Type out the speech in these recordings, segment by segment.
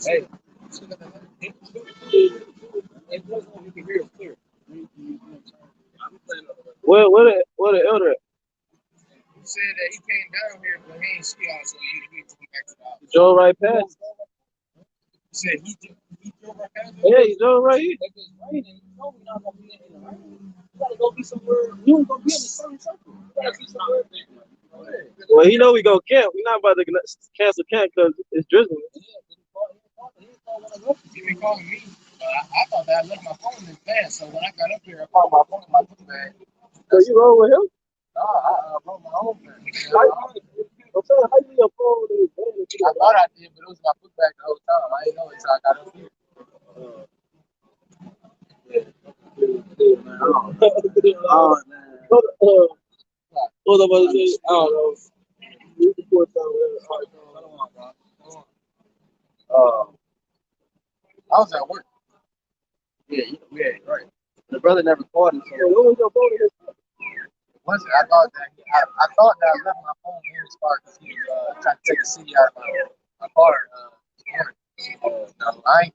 Hey. It doesn't. You can hear it clear. What the elder? He said that he came down here, but he ain't ski out, so he took back to the house. Drove right past. He said he drove right past. Yeah, he drove right here. If it's raining, you know we're not gonna be in the rain. You gotta go be somewhere. You ain't gonna be in the sunny circle. You gotta be somewhere. Well, he know we go camp. We're not about to cancel camp because it's drizzling. He been calling me. I thought that I left my phone in his van, so when I got up here, I called my phone in my book bag. So you roll with him? No, I brought my own bag. I'm saying, how you leave your phone in his van? I thought I did, but it was my book bag the whole time. I didn't know it until I got up here. Oh, man. What was I about to say? I don't know. You can put I was at work. Yeah, right. The brother never called him. So what was your phone in his car? I thought that I left my phone in his car because he was trying to take a CD out of my car. No, I ain't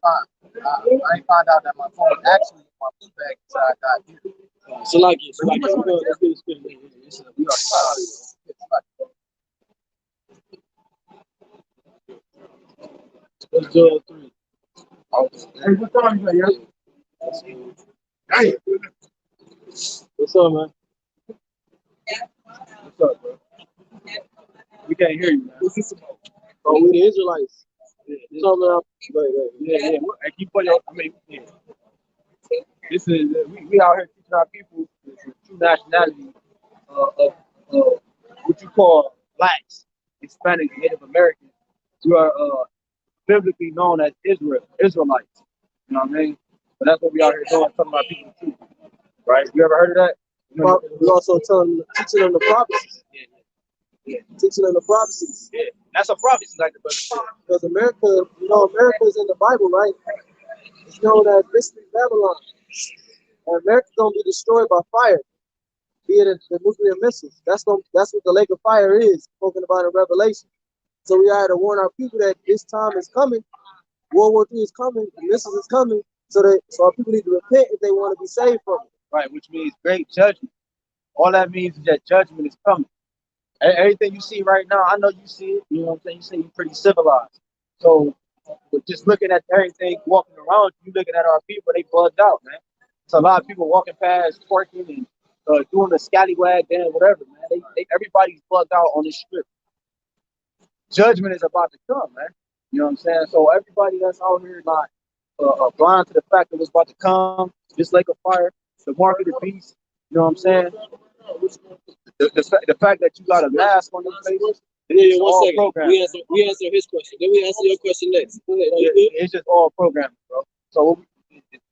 find out that my phone actually in my book bag until I got here. So like let's get it straight. We are sorry. Let's do 3. Hey, what's on here? Hey. What's up, man? What's up, bro? We can't hear you, man. What's this about? Oh, we the Israelites. Yeah. And keep putting your, this is, we out here teaching our people the true nationality of what you call blacks, Hispanic, Native Americans. We are biblically known as Israelites. You know what I mean? But that's what we out here doing, talking about people the truth. Right? You ever heard of that? We also teaching them the prophecies. Yeah. Teaching them the prophecies. Yeah. That's a prophecy, like the brother said. Because America is in the Bible, right? It's known as Mystery Babylon. And America's gonna be destroyed by fire, be it the nuclear missiles. That's what the lake of fire is, spoken about in Revelation. So we had to warn our people that this time is coming. World War III is coming. The missiles is coming. So our people need to repent if they want to be saved from it. Right, which means great judgment. All that means is that judgment is coming. Everything you see right now, I know you see it. You know what I'm saying? You see you're pretty civilized. So, with just looking at everything walking around, you looking at our people, they bugged out, man. So a lot of people walking past, twerking and doing the scallywag, then whatever, man. Everybody's bugged out on this strip. Judgment is about to come, man. You know what I'm saying? So everybody that's out here not blind to the fact that it's about to come, this lake of fire, the mark of the beast. You know what I'm saying? The fact that you got a mask on your face. Yeah, 1 second. We answer his question. Then we answer your question next. It's just all programming, bro. So,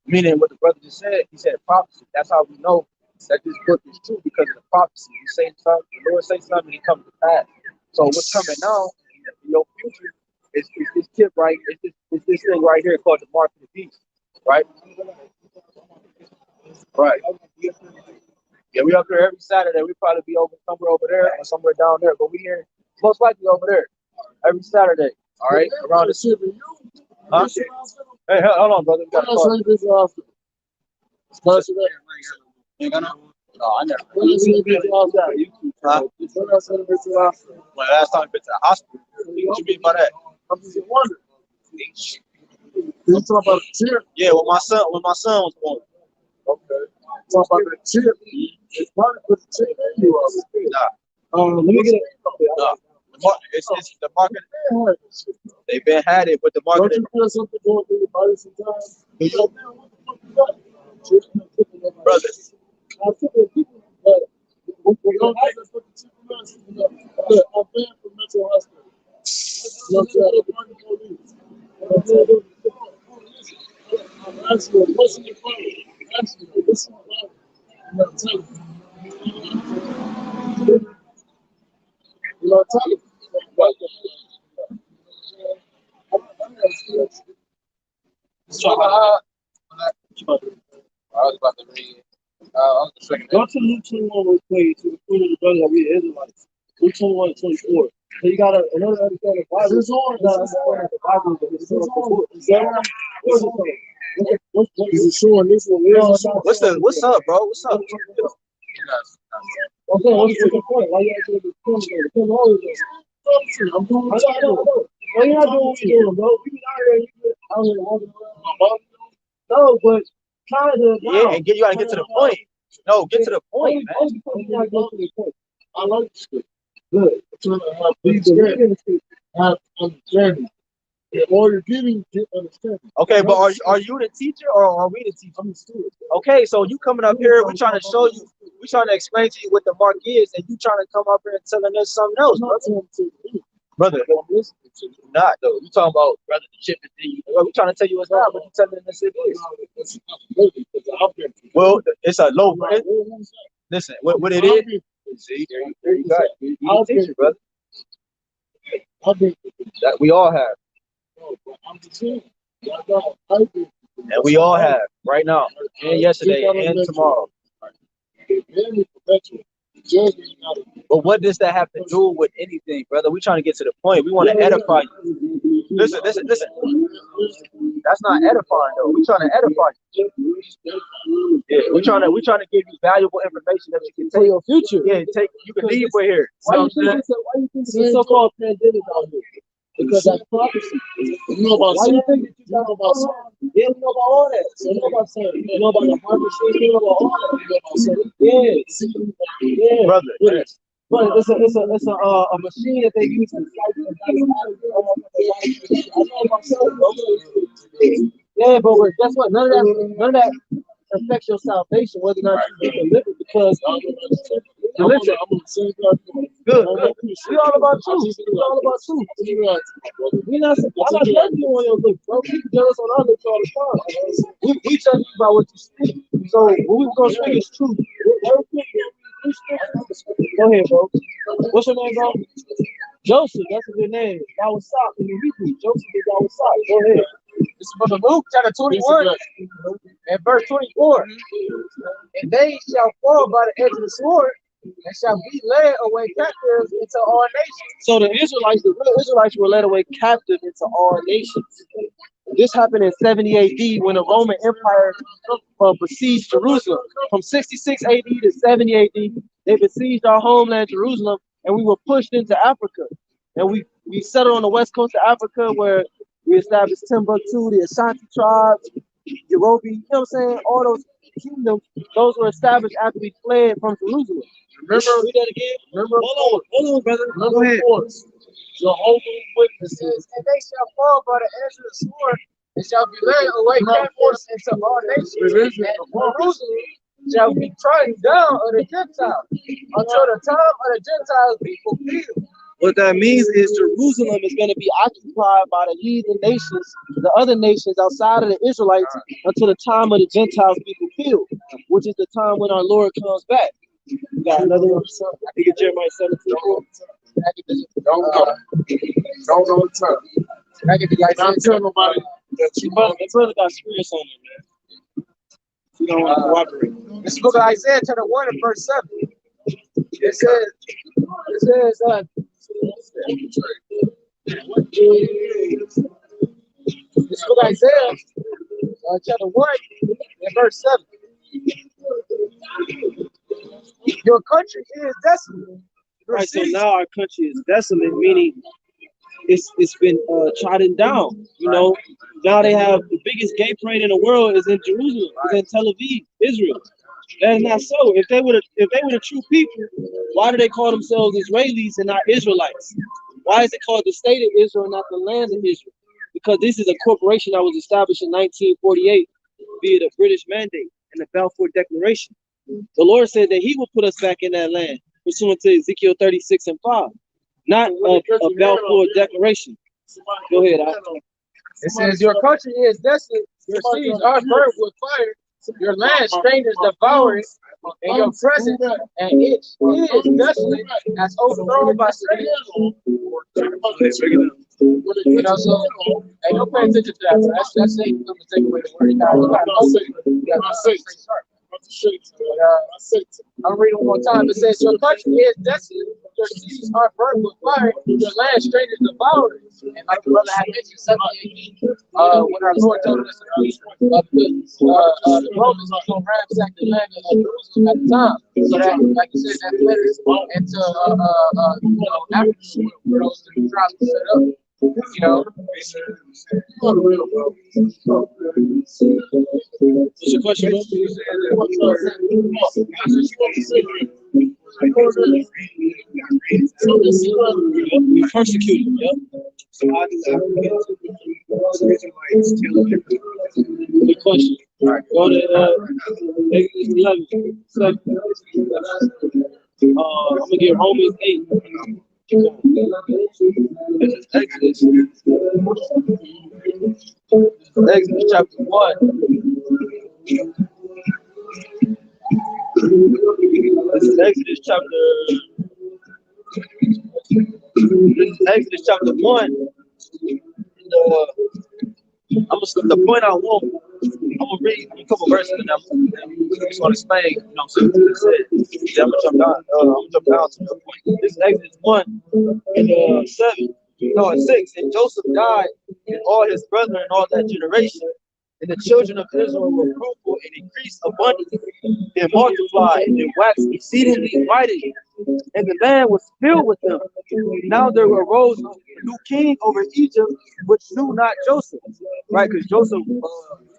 meaning what the brother just said, he said prophecy. That's how we know that this book is true, because of the prophecy. You say something, the Lord say something, and it comes to pass. So what's coming now in your future is this tip right. It's this thing right here called the mark of the beast, right? Right. Yeah, we up here every Saturday. We probably be somewhere over there or somewhere down there, but we here most likely over there every Saturday. All right, around the city. Huh? Hey, hold on, brother. No, I never. When last time I been to the hospital, what you mean by that? I'm just wondering. You talking about the chip? Yeah, when my son was born. Okay. Talk about the chip. It's part of the chip. Nah. Let me get it. Nah. It's the market. They've been had it, but the market. Don't you feel something going through your body sometimes? Do you? Brother. We don't have to put the chip on. I'm banned from mental hospital. I'm asking you a question in front of you. I'm asking you, this is my life. I'm not telling you. I'm not telling you. I was about to read. Go to Luke 21 real quick to the fruit of the brother that we the Israelites. Luke 21 and 24. So you gotta, in order to understand the Bible, you gotta understand that the Bible is a historical book. Is that right? Is it showing this one? What's up, bro? What's up? Okay, what's the point? Why you actually come always I'm doing what you're doing. No, you're not doing what you're doing, bro. We been out here walking around. No, but kind of. Yeah, and you gotta get to the point. No, get to the point, man. I like the script. Good. Have understanding. And all you're getting, get understanding. Okay, but are you the teacher or are we the teacher? I'm the student. Okay, so you coming up here, we're trying to show you, we're trying to explain to you what the mark is, and you trying to come up here and telling us something else, brother. Not though. You talking about brother the chip is in. We're trying to tell you it's not, but you telling us it is. Well, it's a low. Listen, what it is. See, there you go. You the teacher, brother. That we all have. And we all have right now, and yesterday, and tomorrow. But what does that have to do with anything, brother? We're trying to get to the point. We want to edify you. Listen. That's not edifying though. We're trying to edify you. Yeah, we're trying to give you valuable information that you can take your future. Yeah, you can leave with here. Why do you think it's a so-called pandemic out here? Because that's prophecy. You know about why you think that you know about sin? Yeah, you know about all that. So you know about sin. You know about the prophecy. You know about all that. You know about sin. Yeah, brother. Yes. But it's a machine that they use to fight the yeah, but guess what? None of that affects your salvation, whether or not you get delivered, because listen, good. We all about truth. We all about truth. I'm not judging you on your looks, bro. People judge us on our looks all the time. We judge you by what you speak. So what we gonna speak is truth. Go ahead, bro. What's your name, bro? Joseph. That's a good name. Yahawashi in the Hebrew. Joseph is Yahawashi. Go ahead. This is from the Luke chapter 21 and verse 24. And they shall fall by the edge of the sword and shall be led away captives into all nations. So the real Israelites were led away captive into all nations. This happened in 70 AD when the Roman Empire besieged Jerusalem. From 66 AD to 70 AD, they besieged our homeland, Jerusalem, and we were pushed into Africa. And we settled on the west coast of Africa where we established Timbuktu, the Ashanti tribes, Yoruba, you know what I'm saying? All those kingdoms, those were established after we fled from Jerusalem. Remember, read that again. Remember, hold on, brother. Go ahead. Jehovah's Witnesses, and they shall fall by the edge of the sword, and shall be led away captives into all nations. And Jerusalem shall be trodden down of the Gentiles until the time of the Gentiles be fulfilled. What that means is Jerusalem is going to be occupied by the heathen nations, the other nations outside of the Israelites, until the time of the Gentiles be fulfilled, which is the time when our Lord comes back. We got another one. I think it's Jeremiah 17:4. Don't go to turn. Don't tell nobody that you brother got spirits on him, man. You don't want to cooperate. This book of Isaiah, chapter 1 and verse 7. It says, this book of Isaiah, chapter 1 and verse 7. Your country is desolate. Right, so now our country is desolate, meaning it's been trodden down. You know, now they have the biggest gay parade in the world is in Jerusalem, is in Tel Aviv, Israel. That is not so. If they were the true people, why do they call themselves Israelis and not Israelites? Why is it called the state of Israel, not the land of Israel? Because this is a corporation that was established in 1948 via the British Mandate and the Balfour Declaration. The Lord said that He will put us back in that land, pursuant to Ezekiel 36:5, not a Balfour Declaration. Go ahead. It says, your country is desolate, your cities are burned with fire, your land strangers devour it, and your presence and it is desolate as overthrown by strangers. You know, so hey, don't pay attention to that. So that's Satan coming to take away the word. You gotta say sharp. I'm reading one more time. It says, your country is desolate, your cities are burned with fire, your land strangers devoured. And like the brother had mentioned, 78, when our Lord told us the Romans are going to ransack the land of Jerusalem at the time. So that, like you said, that led us into Africa, where those tribes were set up. What's your question, bro? Persecuted, yep. So how do good question. All right, go to Exodus 11. I'm gonna get Romans 8. Exodus chapter 1. This is Exodus chapter 1. I'm gonna skip the point I want. I'm gonna read a couple verses and I'm just gonna explain, you know what I'm saying, what it said. Yeah, I'm gonna jump down to the point. This is Exodus 1 and 7. No, and 6. And Joseph died, and all his brethren and all that generation. And the children of Israel were fruitful and increased abundantly, and multiplied and waxed exceedingly mighty, and the land was filled with them. Now there arose a new king over Egypt, which knew not Joseph, right? Because Joseph was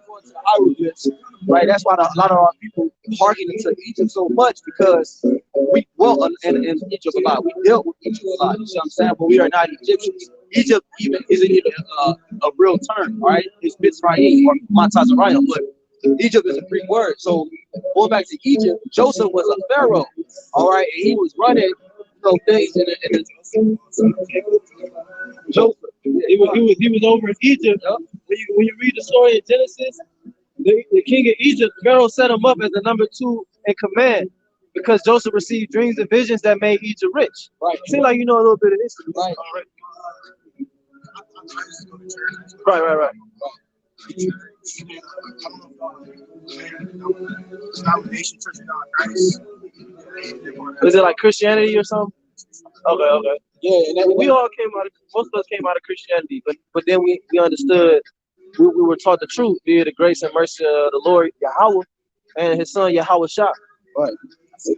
going to the hieroglyphs, right? That's why a lot of our people hearken into Egypt so much, because we dwelt in Egypt a lot. We dealt with Egypt a lot. You see what I'm saying? But we are not Egyptians. Egypt isn't even a real term, all right? It's Mitzrayim or Montazarayim, but Egypt is a Greek word. So going back to Egypt, Joseph was a pharaoh, all right, and he was running things in the Joseph. He was over in Egypt. Yep. When you read the story in Genesis, the king of Egypt, Pharaoh set him up as the number 2 in command, because Joseph received dreams and visions that made Egypt rich. Right. Seems like you know a little bit of history. Right. Right. Is it like Christianity or something? Okay. Yeah, and we all most of us came out of Christianity, but then we understood, we were taught the truth via the grace and mercy of the Lord Yahawah and his son Yahawashi. Right. It's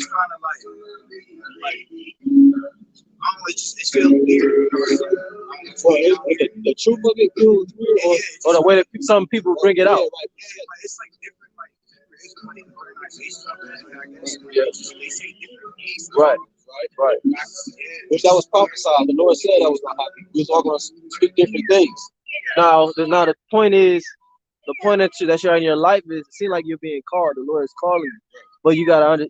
kind of like it's feeling weird. The truth of it feels weird, or the way that some people bring it out. It's like different, Right. Which that was prophesied. The Lord said that was not happy. We was all going to speak different things. Now the point is, the point that you're in your life is, it seems like you're being called. The Lord is calling you, but you gotta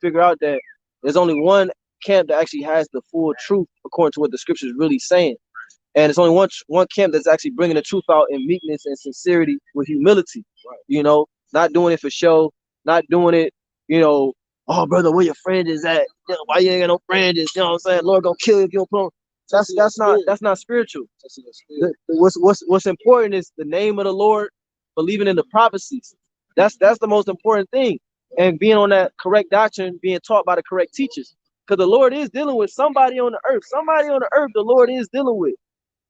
figure out that there's only one camp that actually has the full truth according to what the scripture is really saying, and it's only one camp that's actually bringing the truth out in meekness and sincerity with humility. Right. You know, not doing it for show, not doing it, oh brother, where your friend is at? Why you ain't got no friend? You know what I'm saying? Lord gonna kill you if you don't put on. That's not spiritual. What's important is the name of the Lord, believing in the prophecies. That's the most important thing, and being on that correct doctrine, being taught by the correct teachers, because the Lord is dealing with somebody on the earth. Somebody on the earth, the Lord is dealing with.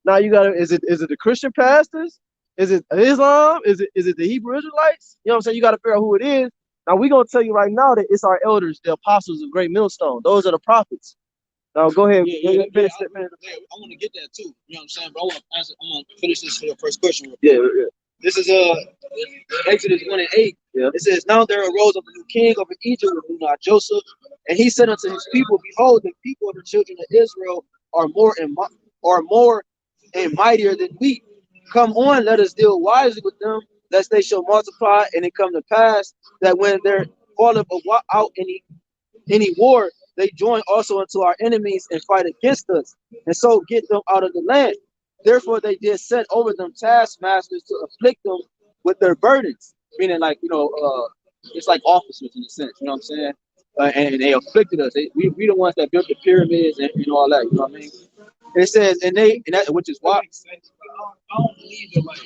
Now you gotta, is it the Christian pastors? Is it Islam? Is it the Hebrew Israelites? You know what I'm saying? You gotta figure out who it is. Now we're gonna tell you right now that it's our elders, the apostles of Great Millstone. Those are the prophets. Now go ahead. I want to get that too. You know what I'm saying? But I want to finish this for your first question. Yeah. This is Exodus 1 and 8. Yeah. It says, now there arose up a new king over Egypt, who knew not Joseph, and he said unto his people, behold, the people of the children of Israel are more and mightier than we. Come on, let us deal wisely with them, lest they shall multiply, and it come to pass that when there falleth out any war, they join also unto our enemies and fight against us, and so get them out of the land. Therefore they did set over them taskmasters to afflict them with their burdens, meaning like, it's like officers in a sense, you know what I'm saying? And they afflicted us. We the ones that built the pyramids and all that, you know what I mean? It says, and that, which is why. I don't believe that like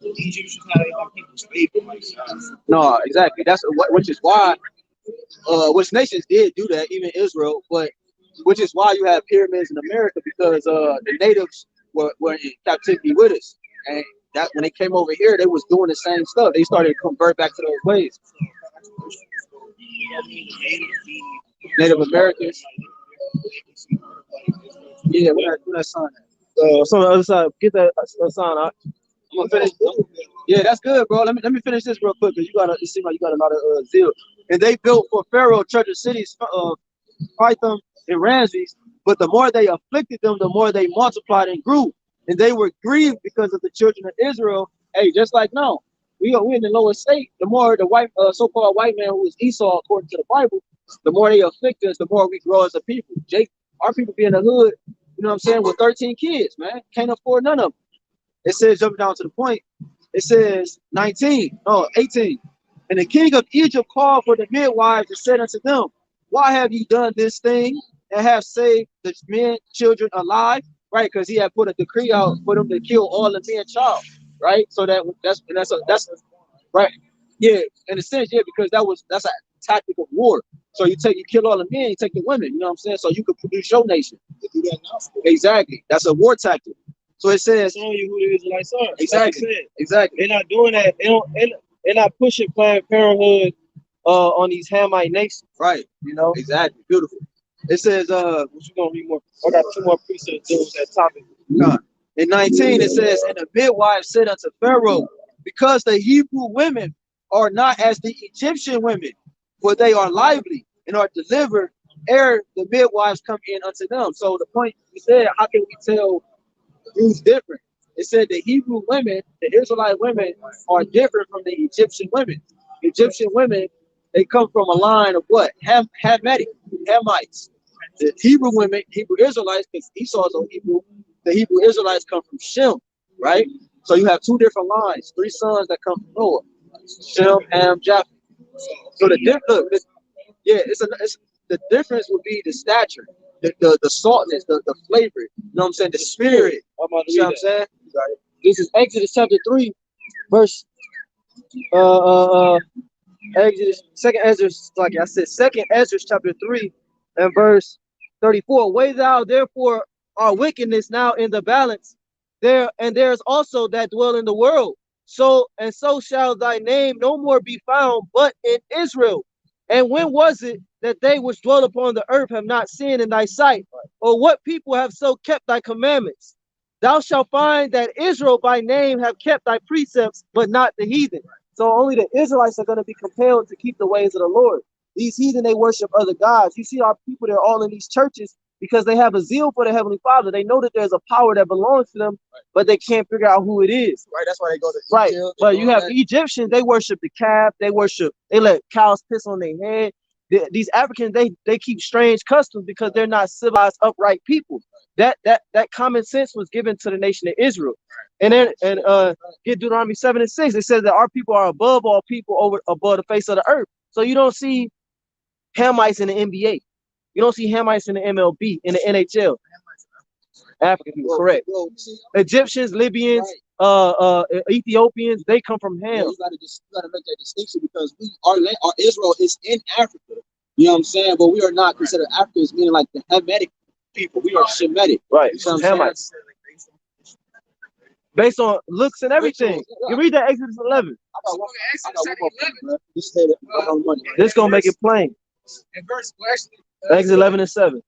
Egyptians how they have people slavery like that. No, exactly. That's what, which is why, which nations did do that, even Israel, but which is why you have pyramids in America because the natives were in captivity with us, and that when they came over here, they was doing the same stuff. They started to convert back to those ways. Native Americans. Yeah, we're not sign that. So on the other side, get that sign out. I'm gonna finish. Yeah, that's good, bro. Let me finish this real quick because it seems like you got a lot of zeal. And they built for Pharaoh treasure cities, Pithom and Ramses. But the more they afflicted them, the more they multiplied and grew. And they were grieved because of the children of Israel. Hey, just like now, we're in the lower state. The more the white, so-called white man who is Esau, according to the Bible, the more they afflict us, the more we grow as a people. Our people be in the hood, you know what I'm saying, with 13 kids, man. Can't afford none of them. It says, jumping down to the point, it says 18. And the king of Egypt called for the midwives and said unto them, why have ye done this thing and have saved the men, children alive? Right, because he had put a decree out for them to kill all the men child. Right, so that's right. Yeah, in a sense, yeah, because that's a tactic of war. So you kill all the men, you take the women. You know what I'm saying? So you could produce your nation. Exactly, that's a war tactic. So it says, showing you who the Israelites are. Exactly. Exactly. They're not doing that. They're not pushing Planned Parenthood on these Hamite nations. Right. You know? Exactly. Beautiful. It says, what you gonna read more? I got 2 more precepts dealing with that topic. In 19, it says, and the midwife said unto Pharaoh, because the Hebrew women are not as the Egyptian women, for they are lively and are delivered ere the midwives come in unto them. So the point you said, how can we tell who's different? It said the Hebrew women, the Israelite women, are different from the Egyptian women. Egyptian women, they come from a line of what? Hamites. The Hebrew women, Hebrew Israelites, because Esau's on Hebrew, the Hebrew Israelites come from Shem, right? So you have 2 different lines, 3 sons that come from Noah, Shem, Ham, Japheth. So the difference, the difference would be the stature, the saltness, the flavor. You know what I'm saying? The spirit. I'm about to You know read what I'm saying? that. This is Exodus chapter 3, verse Exodus, second Ezra, like I said, second Ezra chapter 3 and verse 34. Weigh thou therefore our wickedness now in the balance. There's also that dwell in the world. So shall thy name no more be found but in Israel. And when was it that they which dwell upon the earth have not sinned in thy sight? Or what people have so kept thy commandments? Thou shalt find that Israel by name have kept thy precepts, but not the heathen. So only the Israelites are going to be compelled to keep the ways of the Lord. These heathen, they worship other gods. You see our people, they're all in these churches because they have a zeal for the Heavenly Father. They know that there's a power that belongs to them, but they can't figure out who it is. Right, that's why they go to Egypt. Right, but you have Egyptians, they worship the calf. They let cows piss on their head. These Africans, they keep strange customs because they're not civilized, upright people. That common sense was given to the nation of Israel. And then get Deuteronomy 7 and 6. It says that our people are above all people, above the face of the earth. So you don't see Hamites in the NBA. You don't see Hamites in the MLB, in the NHL. African people, correct. Egyptians, Libyans, Ethiopians, they come from Ham. You gotta make that distinction because our Israel is in Africa. You know what I'm saying? But we are not considered Africans, meaning like the Hamitic people. We are Shemitic. Right. You know what I'm Hamites. Based on looks and everything. You read that Exodus 11. I got one more point, bro. Just say that. This gonna make it plain. And verse, Exodus 11 and 7.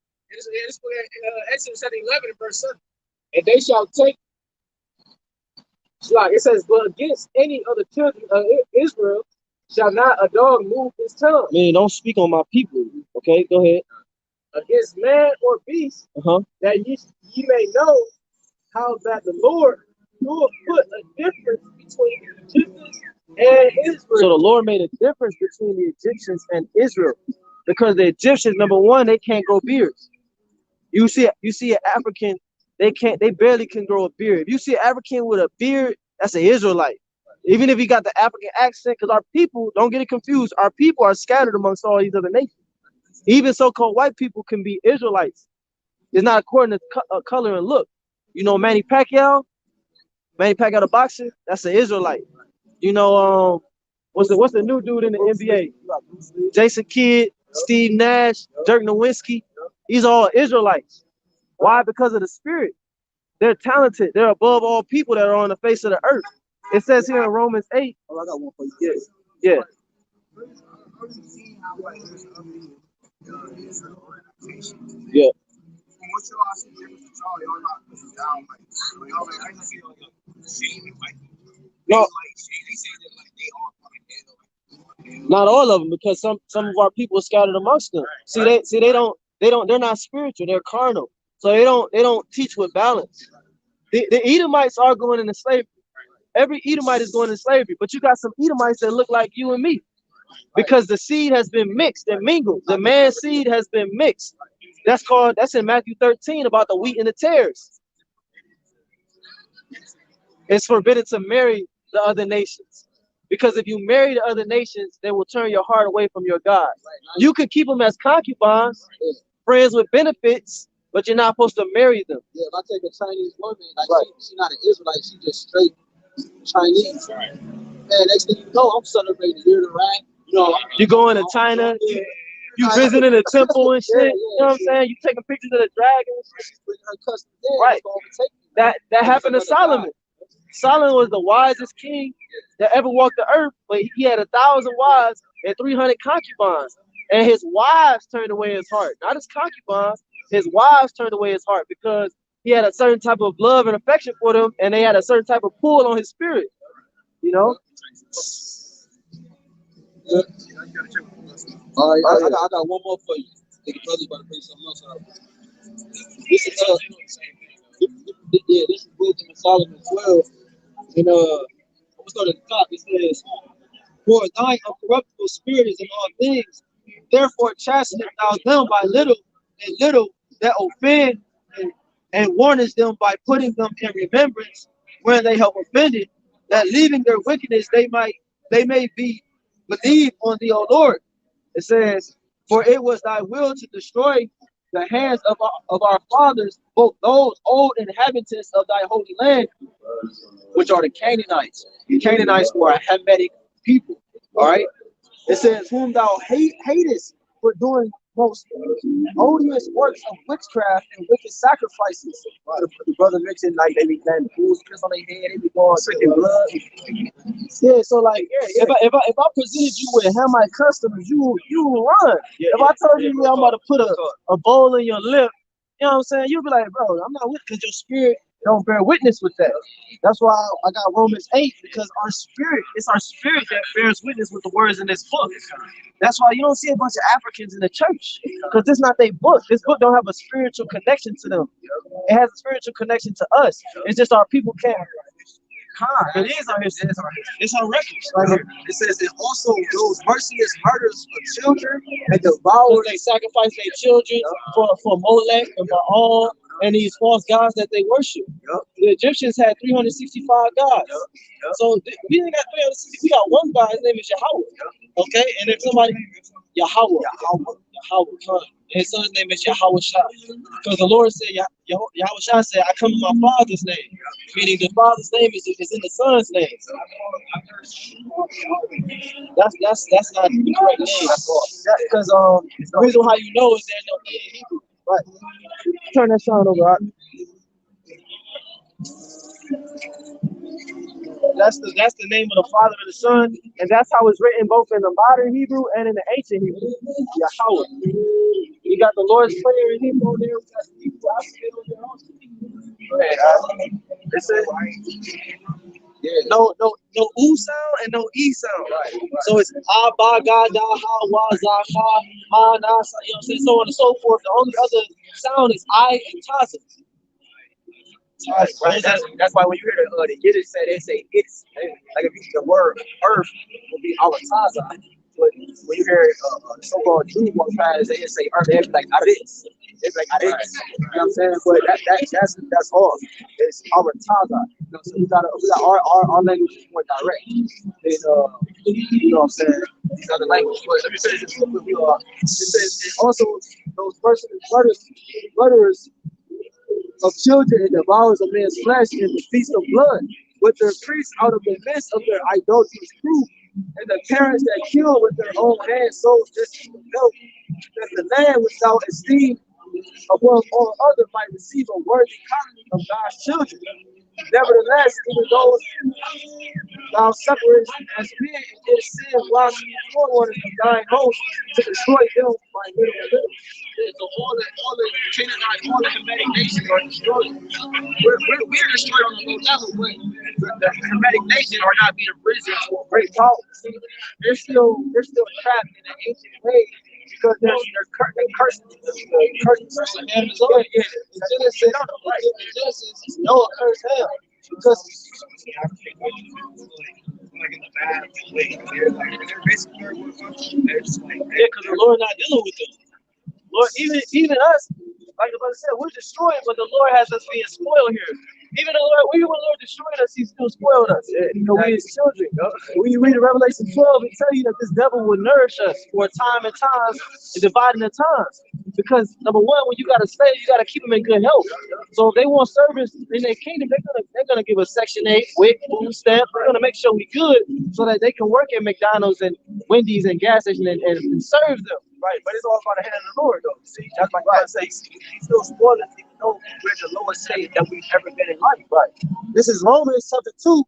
Exodus 11 and verse 7. And they shall take, like it says, but against any of the children of Israel shall not a dog move his tongue. Man, don't speak on my people. Okay, go ahead. Against man or beast, that ye may know how that the Lord will put a difference between the Egyptians and Israel. So the Lord made a difference between the Egyptians and Israel, because the Egyptians, number one, they can't grow beards. You see an African, they barely can grow a beard. If you see an African with a beard, that's an Israelite. Even if he got the African accent, because our people, don't get it confused, our people are scattered amongst all these other nations. Even so-called white people can be Israelites. It's not according to color and look. You know, Manny Pacquiao the boxer, that's an Israelite. You know, what's the new dude in the NBA? Jason Kidd, Steve Nash, Dirk Nowitzki. These are all Israelites. Why? Because of the spirit. They're talented. They're above all people that are on the face of the earth. It says here in Romans 8. Oh, I got one for you. Yeah. Yeah. No, not all of them, because some of our people are scattered amongst them. They're not spiritual. They're carnal. So they don't teach with balance. The Edomites are going into slavery. Every Edomite is going into slavery, but you got some Edomites that look like you and me, because the seed has been mixed and mingled. The man's seed has been mixed. That's in Matthew 13 about the wheat and the tares. It's forbidden to marry the other nations, because if you marry the other nations, they will turn your heart away from your God. You could keep them as concubines, friends with benefits, but you're not supposed to marry them. Yeah, if I take a Chinese woman, like she's not an Israelite, she just straight Chinese. Man, next thing you know, I'm celebrating the year of the rat. You know, you going to China, you visiting a temple and shit. You know what I'm saying? You taking pictures of the dragons. Right. That happened to Solomon. Solomon was the wisest king that ever walked the earth, but he had 1,000 wives and 300 concubines. And his wives turned away his heart. Not his concubines, his wives turned away his heart, because he had a certain type of love and affection for them, and they had a certain type of pull on his spirit. You know? Yeah. All right, I got one more for you. I think brother's about to bring something else out. This is this is Wisdom of Solomon 12. And I'm gonna start at the top. It says, "For thine uncorruptible spirit is in all things, therefore chasteneth thou them by little and little that offend, and warnest them by putting them in remembrance when they have offended, that leaving their wickedness they may be believed on thee, O Lord." It says, "For it was thy will to destroy the hands of our fathers, both those old inhabitants of thy holy land, which are the Canaanites." The Canaanites were a Hamitic people. All right. It says, "Whom thou hatest for doing most odious works of witchcraft and wicked sacrifices." The brother mentioned like they be letting fools piss on their head, they be going drinking blood. Yeah, so like, if I presented you with Hamite customers, you run. If I told you I'm about to put a bowl in your lip, you know what I'm saying? You'll be like, bro, I'm not with, because your spirit don't bear witness with that. That's why I got Romans 8, because it's our spirit that bears witness with the words in this book. That's why you don't see a bunch of Africans in the church, because this is not their book. This book don't have a spiritual connection to them. It has a spiritual connection to us. It's just our people can't. It is our history. It's our records. Right here. It says, "And also those merciless murders of children and devour." They sacrifice their children for Molech and Baal and these false gods that they worship. The Egyptians had 365 gods. So we ain't got 360. We got one God. His name is Yahawah. Okay, and if somebody Yahawah, Cont, and his son's name is Yahawashi, because the Lord said, Yahawashi said, "I come in my Father's name," meaning the Father's name is in the Son's name. That's not the correct name. Because the reason how you know is there's no E in Hebrew. Right. Turn that sound over. Right? That's the name of the Father and the Son, and that's how it's written both in the modern Hebrew and in the ancient Hebrew. Yahawah. You got the Lord's Prayer in Hebrew on there. We got the Hebrew alphabet on there also. Go ahead. It says, no U sound and no E sound. Right. So it's Ahbanawa, Zaha, Ha, Na, you know what I'm saying, so on and so forth. The only other sound is I and Taza. Right. That's why when you hear the Yiddish say, they say it's, like if you the word earth will be our taza. But when you hear so-called Jew one try to say earth, they be like aris. It's like I didn't. You know what I'm saying? But that's all. It's our Taga. You know, so we got our language is more direct. And you know what I'm saying? These other languages. But let me say this real quick. It says and also those murderers of children and devours a man's flesh in the feast of blood, with their priests out of the midst of their idolatrous crew, and the parents that kill with their own hands souls just to milk, that the land which thou esteem above all other might receive a worthy colony of God's children. Nevertheless, even those thou separate as men and did sin while you forewarners of thine host to destroy them by little and little. So all the Canaanite, all the Hamitic nations are destroyed. We're destroyed on the low level, but the Hamitic nations are not being risen to a great power. They're still trapped in an ancient way because they're cursing the Genesis, Noah cursed him because because the Lord not dealing with them. Lord, even us, like the brother said, we're destroyed, but the Lord has us being spoiled here. Even the Lord destroyed us, He still spoiled us. You know, we His children. When you read Revelation 12, it tells you that this devil will nourish us for a time and times and dividing the times. Because number one, when you got a slave, you got to keep them in good health. So if they want service in their kingdom, they're gonna give us Section 8, WIC, food stamp. They're gonna make sure we good so that they can work at McDonald's and Wendy's and gas station and serve them. Right, but it's all about the hand of the Lord, though. See, that's like God says, He's still spoiling us, even though we're the lowest state that we've ever been in life. Right. This is Romans chapter 2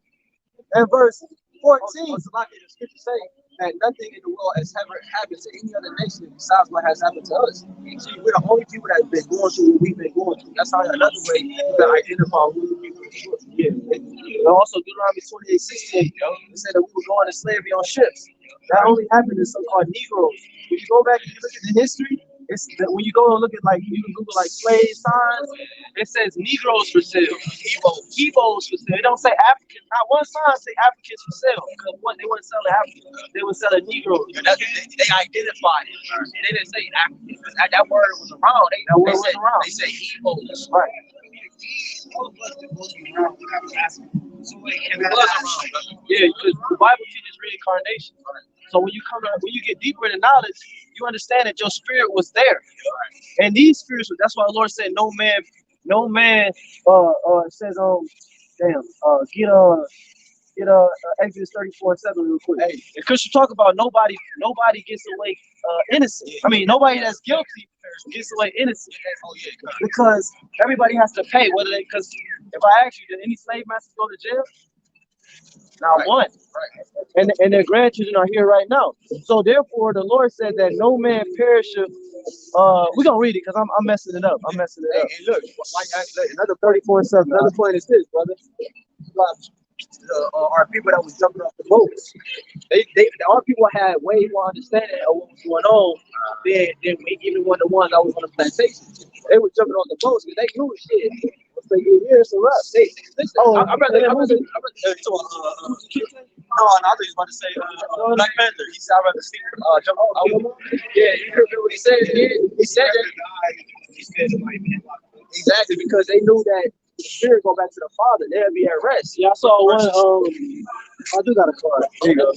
and verse 14. It's like the scripture saying that nothing in the world has ever happened to any other nation besides what has happened to us. See, we're the only people that have been going through what we've been going through. That's how another way you can identify who the people are. Yeah. And also Deuteronomy 28:16, it said that we were going to slavery on ships. That only happened to so-called Negroes. When you go back and you look at the history, it's that when you go and look at like you can Google like slave signs, it says Negroes for sale, Hebrews for sale. It don't say Africans. Not one sign say Africans for sale because what they wouldn't sell the Africans, they would sell the Negroes. They identified it. They didn't say Africans. That word was around. They say Hebrews. Right. Yeah, because the Bible teaches reincarnation. So when you get deeper in the knowledge, you understand that your spirit was there. And these spirits, that's why the Lord said, no man says get Exodus 34:7 real quick. Hey, because you talk about nobody gets away innocent. I mean, nobody that's guilty gets away innocent. Because everybody has to pay. Because if I ask you, did any slave masters go to jail? Not one. And their grandchildren are here right now. So therefore, the Lord said that no man perisheth. We're gonna read it because I'm messing it up. Hey, look, another 34:7. Another point is this, brother. Our people that was jumping off the boats. Our people had way more understanding of what was going on than even one of the ones that was on the plantation. They were jumping on the boats because they knew shit. Once they get here, it's a wrap. I thought he was about to say Black Panther. He said I'd rather see jump off. Yeah, you heard what he said? He said that. Exactly, because they knew that the spirit go back to the Father, they'll be at rest. Yeah, I saw one. I do got a card. There you go.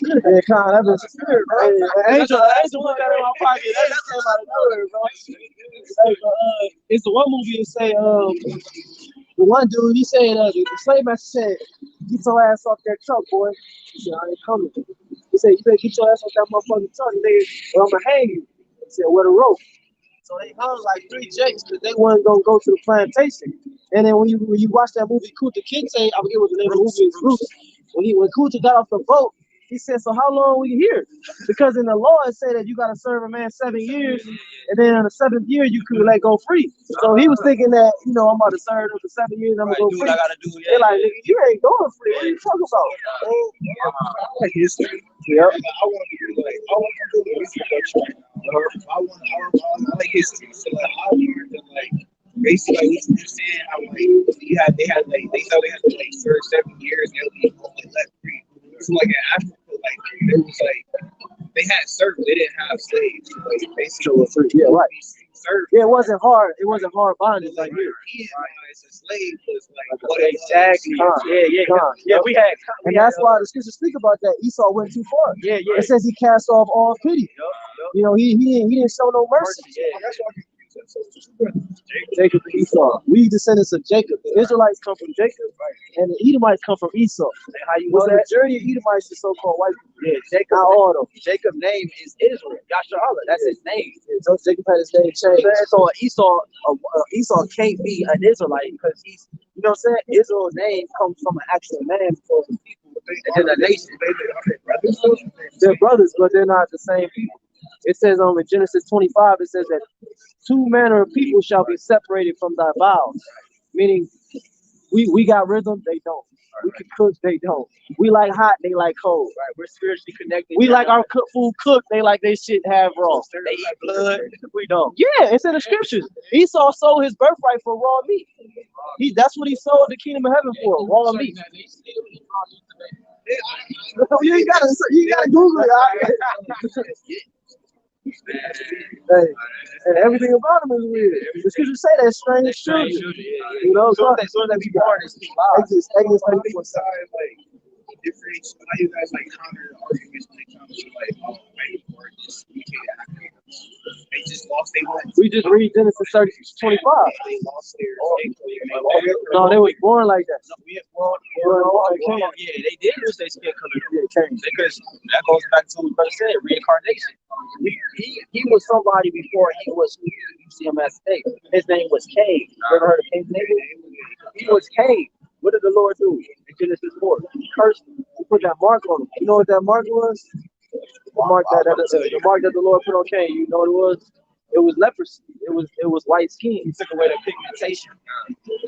Yeah, Con, that was a spirit, bro. Angel looked at it in my pocket. That just came out of nowhere, bro. It's the one movie that say the one dude, he said the slave master said, "Get your ass off that truck, boy." He said, "I ain't coming." He said, "You better get your ass off that motherfucking truck, or I'm gonna hang you." He said, "Where the rope?" So they hung like 3 jakes because they wasn't gonna go to the plantation. And then when you watch that movie Kunta Kinte, I forget what the name of the movie is. When Kunta got off the boat, he said, "So how long were you here?" Because in the law it said that you gotta serve a man 7 years, and then in the 7th year you could let go free. So he was thinking that, I'm about to serve for 7 years, I'm gonna go free. They're like, "Nigga, you ain't going free. What are you talking about?" Yeah. I want to do research. I like history. So I learned that basically what you were saying, how they had to serve 7 years and they'll be only let free. So in Africa, there was they had servants, they didn't have slaves. Basically, yeah, right. Yeah, it wasn't hard. It wasn't hard bondage like here. It's a slave was like what exactly. Yeah, we had. And that's why the scriptures speak about that. Esau went too far. Yeah. It says he cast off all pity. You know, he didn't show no mercy. That's why Jacob and Esau. We descendants of Jacob. The Israelites come from Jacob, and the Edomites come from Esau. And how you know that? The majority of Edomites is so-called white people. Yeah, Jacob. Not all of them. Jacob's name is Israel. Yahawah. That's his name. So Jacob had his name changed. So Esau can't be an Israelite because he's, you know what I'm saying? Israel's name comes from an actual man for the people and then a nation. They're brothers, but they're not the same people. It says in Genesis 25, it says that two manner of people shall be separated from thy bowels. Meaning, we got rhythm, they don't. We can cook, they don't. We like hot, they like cold. Right, we're spiritually connected. We like our food cooked, they like they shit have raw. They eat blood, we don't. Yeah, it's in the scriptures. Esau sold his birthright for raw meat. That's what he sold the kingdom of heaven for, raw meat. You gotta Google it. Hey, and everything about him is weird. The scriptures say that strange children. You know, so they be born as Exodus 34. Different. How you guys like counter the arguments when it comes to like or just they just lost their one. We just read Genesis 25. They lost their no, they was born like that. Yeah, they did lose their skin color. Because that goes back to what I said, reincarnation. He was somebody before he was who you see him as today. His name was Cain. You ever heard of Cain's name? He was Cain. What did the Lord do in Genesis 4? He cursed him. He put that mark on him. You know what that mark was? The mark that the Lord put on Cain. You know what it was? It was leprosy. It was white skin. He took away the pigmentation.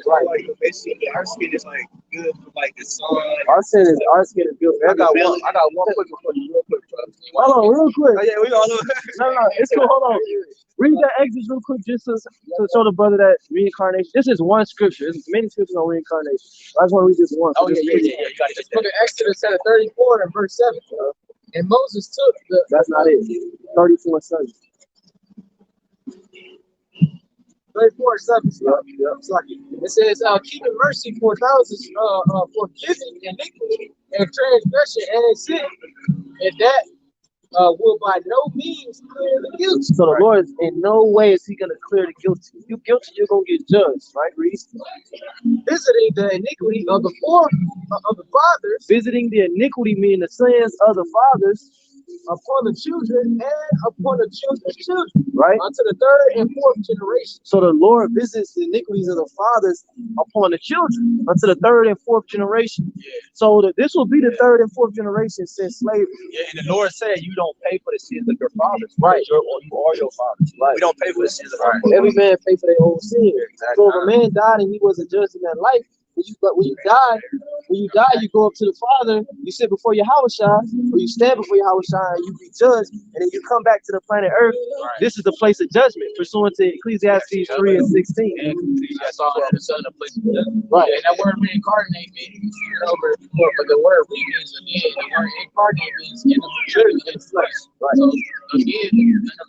Right. Like basically, our skin is like good for like the sun. Our skin is good. I got one quick for you, real quick. Hold on, real quick. Oh, yeah, we all know. No, it's cool. Hold on. Read that Exodus real quick just to show the brother that reincarnation. This is one scripture. There's many scriptures on reincarnation. I just want to read this one. Oh, yeah. You got to Look at Exodus 34 and verse 7. And Moses took the... That's not it. 34 and 7. 34:7. It says, keeping mercy for thousands, forgiving iniquity and transgression and sin, and that will by no means clear the guilty. So the Lord, in no way is he going to clear the guilty. If you're guilty, you're going to get judged, right, Reed? Visiting the iniquity of the fathers. Visiting the iniquity, meaning the sins of the fathers, upon the children and upon the children's children, right? Unto the third and fourth generation. So the Lord visits the iniquities of the fathers upon the children, unto the third and fourth generation. Yeah. So this will be the third and fourth generation since slavery. Yeah, and the Lord said you don't pay for the sins of your fathers. Right. You are your fathers. Right. We don't pay for the sins of our fathers. Every man pay for their own sin. Exactly. So if a man died and he wasn't judged in that life, when you die, you go up to the Father, you sit before Yahawashi, or you stand before Yahawashi, and you be judged, and then you come back to the planet Earth. Right. This is the place of judgment, pursuant to Ecclesiastes 3 and 16. That's all the son of place of judgment. Right. And that word reincarnate means over before, but the word re means again. The word incarnate means in the maturity in flesh. Right. So again,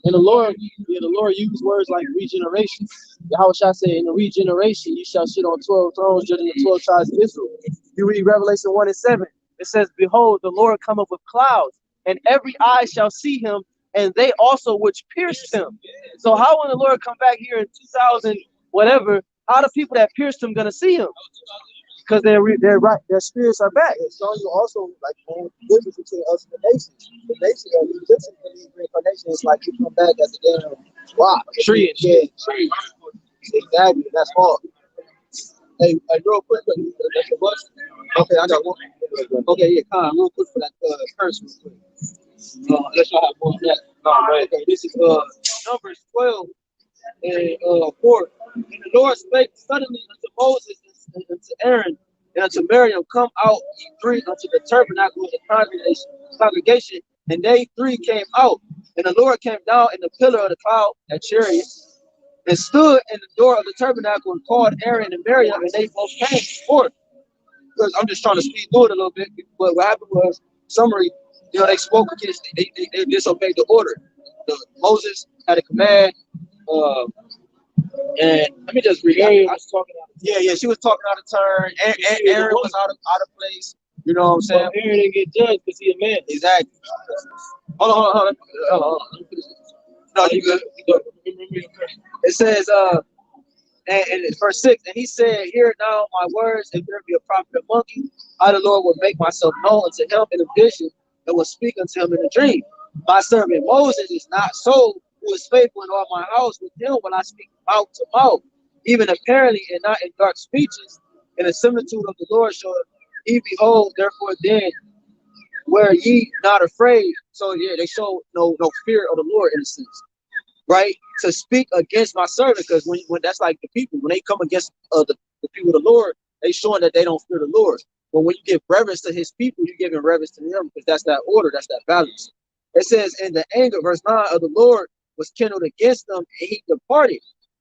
and the Lord used words like regeneration. Yahawashi said, in the regeneration, you shall sit on 12 thrones, judging the 12 tribes of Israel. You read Revelation 1 and 7. It says, behold, the Lord cometh with clouds, and every eye shall see him, and they also which pierced him. So how when the Lord come back here in 2000, whatever, how the people that pierced him gonna see him? Because they're right, their spirits are back. It's showing you also like the difference between us and the nations. The nation of the Egyptians believe reincarnation is like you come back as a damn rock, tree. Exactly, that's hard. Hey, real quick, that's the bus. Okay, I got one. Okay, yeah, Con, real quick for that curse, real quick. Let's y'all have more of that. All right. Okay, this is Numbers 12 and 4. And the Lord spake suddenly unto Moses and unto Aaron and unto Miriam, come out ye three unto the tabernacle of the congregation. And they three came out, and the Lord came down in the pillar of the cloud at chariot, and stood in the door of the tabernacle and called Aaron and Miriam, and they both came forth. Because I'm just trying to speed through it a little bit. But what happened was, summary, they spoke against, they disobeyed the order. Moses had a command, And let me just read. Mary was talking out of Yeah, she was talking out of turn. Aaron was out of place. You know what I'm saying? But Aaron didn't get judged because he a man. Exactly. Hold on. No, you good. It says, and verse 6, and he said, hear now my words, if there be a prophet among you, I the Lord will make myself known unto him in a vision, and will speak unto him in a dream. My servant Moses is not so, who is faithful in all my house. With him when I speak mouth to mouth, even apparently and not in dark speeches, in the similitude of the Lord shall he behold, therefore then were ye not afraid. So yeah, they show no fear of the Lord in a sense, right? To speak against my servant, because when that's like the people, when they come against the people of the Lord, they showing that they don't fear the Lord. But when you give reverence to his people, you're giving reverence to him, because that's that order, that's that balance. It says, in the anger, verse 9, of the Lord was kindled against them, and he departed.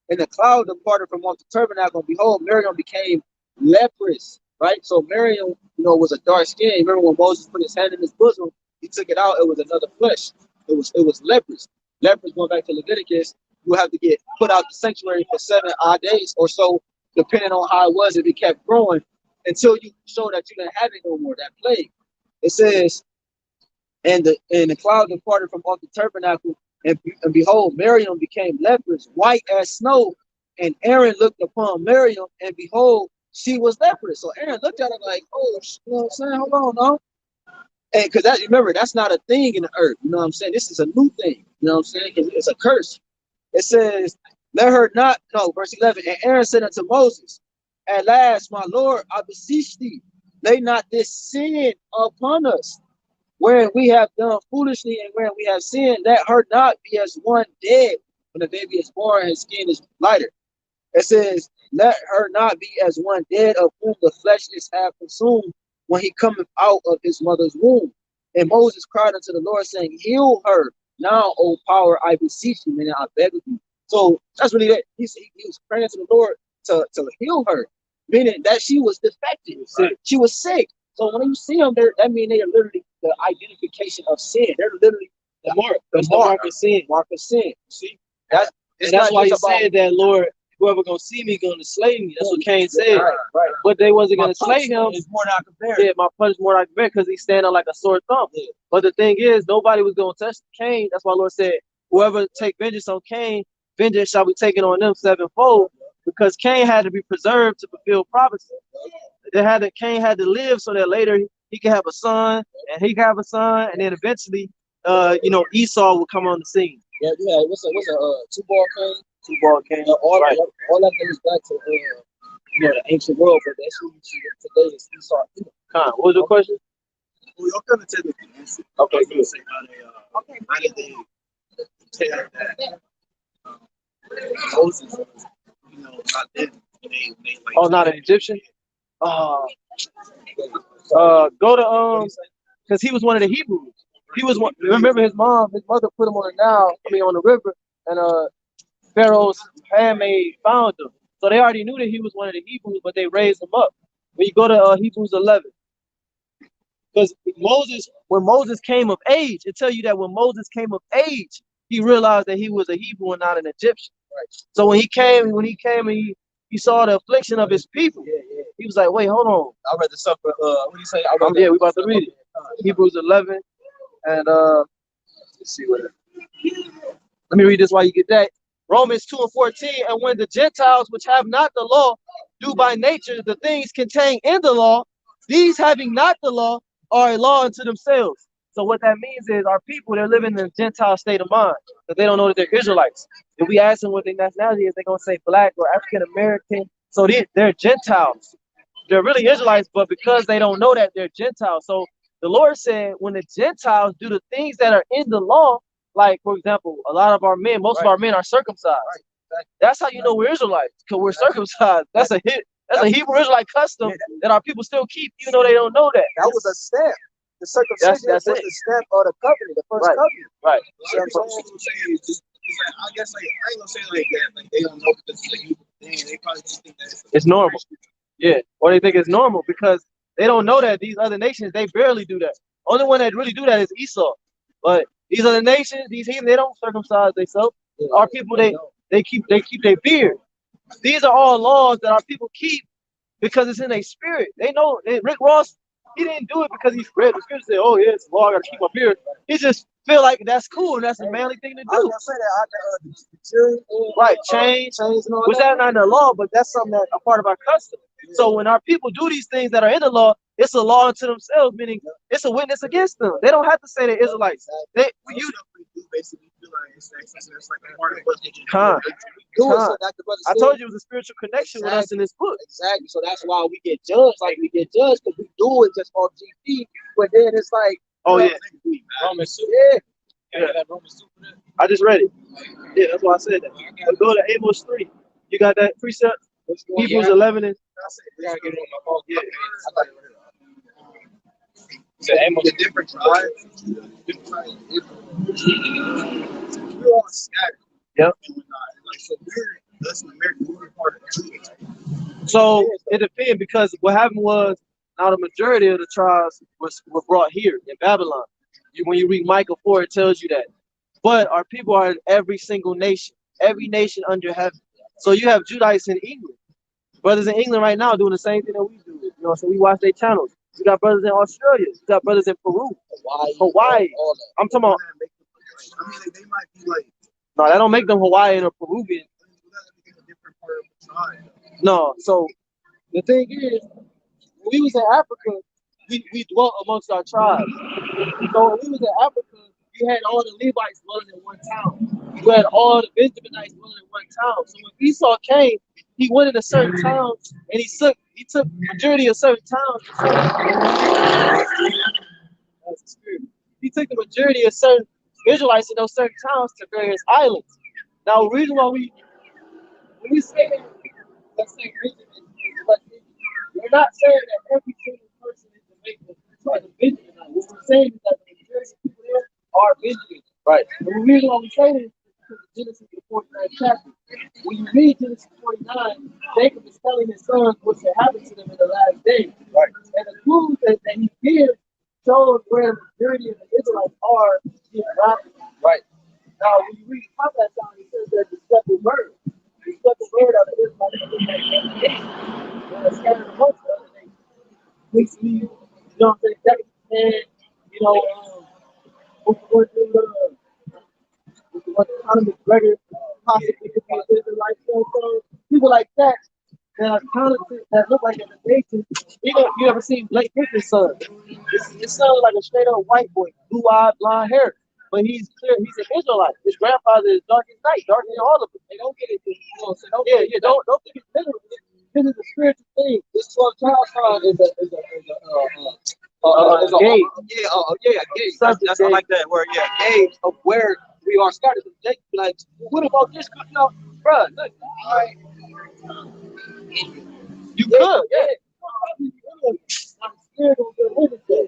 And the cloud departed from off the tabernacle, and behold, Miriam became leprous, right? So Miriam, was a dark skin. Remember when Moses put his hand in his bosom, he took it out, it was another flesh. It was leprous. Lepers, going back to Leviticus, you have to get put out the sanctuary for 7 odd days or so, depending on how it was, if it kept growing, until you show that you didn't have it no more, that plague. It says, and the cloud departed from off the tabernacle, and behold, Miriam became leprous, white as snow. And Aaron looked upon Miriam, and behold, she was leprous. So Aaron looked at her like, oh, you know what I'm saying? Hold on, no. And because that, remember, that's not a thing in the earth. You know what I'm saying? This is a new thing. You know what I'm saying? It's a curse. It says, let her not, no, verse 11. And Aaron said unto Moses, at last, my Lord, I beseech thee, lay not this sin upon us, wherein we have done foolishly and wherein we have sinned. Let her not be as one dead when the baby is born and his skin is lighter. It says, let her not be as one dead of whom the flesh is half consumed when he cometh out of his mother's womb. And Moses cried unto the Lord, saying, heal her now, O power, I beseech you, meaning I beg of you. So that's really that. He was praying to the Lord to heal her, meaning that she was defective. Right. She was sick. So when you see them, that means they are literally the identification of sin. They're literally the mark of sin. Mark of sin. See, that's why he said that, Lord, whoever gonna see me gonna slay me. That's what Cain said. Right. But they wasn't gonna slay him. It's more not compared. Yeah, my punch more not compared because he's standing like a sore thumb. Yeah. But the thing is, nobody was gonna touch Cain. That's why Lord said, whoever take vengeance on Cain, vengeance shall be taken on them sevenfold. Because Cain had to be preserved to fulfill prophecy. Cain had to live so that later he could have a son, and he could have a son, and then eventually, Esau would come on the scene. Yeah. What's a two-ball Cain? Two-ball Cain. All that goes back to the ancient world, but that's what you see today is Esau. Cont, what was your question? Well, you're gonna take the answer. Okay, good. How did they tell that Moses was, not them? Not an Egyptian? Go to because he was one of the Hebrews. He was one. Remember his mother put him on the river, and Pharaoh's handmaid found him. So they already knew that he was one of the Hebrews, but they raised him up. When you go to Hebrews 11, because when Moses came of age, it tells you that when Moses came of age, he realized that he was a Hebrew and not an Egyptian. Right. So when he came and he saw the affliction of his people. Yeah. He was like, wait, hold on. I read the stuff. What do you say? We about to read it. Hebrews 11, and let's see what. Let me read this while you get that. Romans 2 and 14. And when the Gentiles which have not the law do by nature the things contained in the law, these having not the law are a law unto themselves. So what that means is our people, they're living in a Gentile state of mind, that they don't know that they're Israelites. If we ask them what their nationality is, they're going to say black or African American. So they're Gentiles. They're really Israelites, but because they don't know that, they're Gentiles. So the Lord said when the Gentiles do the things that are in the law, like, for example, a lot of our men, most of our men are circumcised. That's how you know we're Israelites, because we're circumcised. That's a Hebrew Israelite custom that our people still keep, even though they don't know that. That was a stamp. The circumcision was the stamp of the covenant, the first covenant. Right. So I'm saying is I guess I ain't gonna say like that. Like they don't know because it's a Hebrew thing. They probably just think that it's normal. Yeah, or they think it's normal because they don't know that these other nations, they barely do that. Only one that really do that is Esau. But these other nations, these heathen, they don't circumcise themselves. Our people, they they keep their beard. These are all laws that our people keep because it's in their spirit. They know. And Rick Ross, he didn't do it because he's read the scripture. Say, oh yeah, it's law. I gotta keep my beard. He just feel like that's cool and that's a manly thing to I was do. gonna say that the jury, Right, change, chains and all which that. that's not in the law, but that's something that's a part of our custom. So when our people do these things that are in the law, it's a law unto themselves, meaning it's a witness against them. They don't have to say they're Israelites. They you basically feel like it's like a part of what they do. Con, Do it, Con. so like the brother I said. told you it was a spiritual connection with us in this book. Exactly. So that's why we get judged like we get judged, because we do it just for GP. But then it's like, Oh yeah, Romans 2. yeah, Yeah, that Romans 2 for that. I just read it. Yeah, that's why I said that. But go to Amos 3. You got that precept? Hebrews 11 and You gotta get it on my phone. yeah. I got it right here. So Amos, the different tribes, we're all scattered. Yep. And whatnot. Like, so we're, us in America, we're part of the Jewish. So it depends, because what happened was now the majority of the tribes were brought here in Babylon. When you read Micah 4, it tells you that. But our people are in every single nation, every nation under heaven. So you have Judites in England. Brothers in England right now doing the same thing that we do. You know, so we watch their channels. You got brothers in Australia. You got brothers in Peru, Hawaii. I'm talking about. I mean, they might be like, No, that don't make them Hawaiian or Peruvian. a different part of the tribe. No. So the thing is, when we was in Africa, we dwelt amongst our tribes. So when we was in Africa, you had all the Levites dwelling in one town. You had all the Benjaminites dwelling in one town. So when Esau came, he went in a certain town and he took majority of certain towns. That's the spirit. He took the majority of certain Israelites in those certain towns to various islands. Now, the reason why when we say that, let's say Benjamin, but we're not saying that every single person is the Benjamin. What we're saying is that the majority of people there are Benjamin. Right. And the reason why we say this is because of Genesis the 49th chapter. When you read Genesis 49, Jacob is telling his sons what should happen to them in the last days. Right. And the clues that he gives shows where the majority of the Israelites are geographically. Right. Now, when you read combat down, it says there's a separate word. The separate word of the Israelites is scattered amongst the other nations. Which means, you know what I'm saying? And, you know, what Conor McGregor possibly could be a Israelite. So people like that are talented, that look like an nation. You ever seen Blake Griffin's son? His son look like a straight up white boy, blue-eyed, blonde hair. But he's clear, he's an Israelite. His grandfather is dark as night, darker than all of them. They don't get it. You know, so don't think it's literal. This is a spiritual thing. This 12 child sign is a gauge. Gauge. That's I like that word. Yeah, Gauge of where we are started. They like, what about this? No, bro, look, you could, yeah. I'm scared of the women. but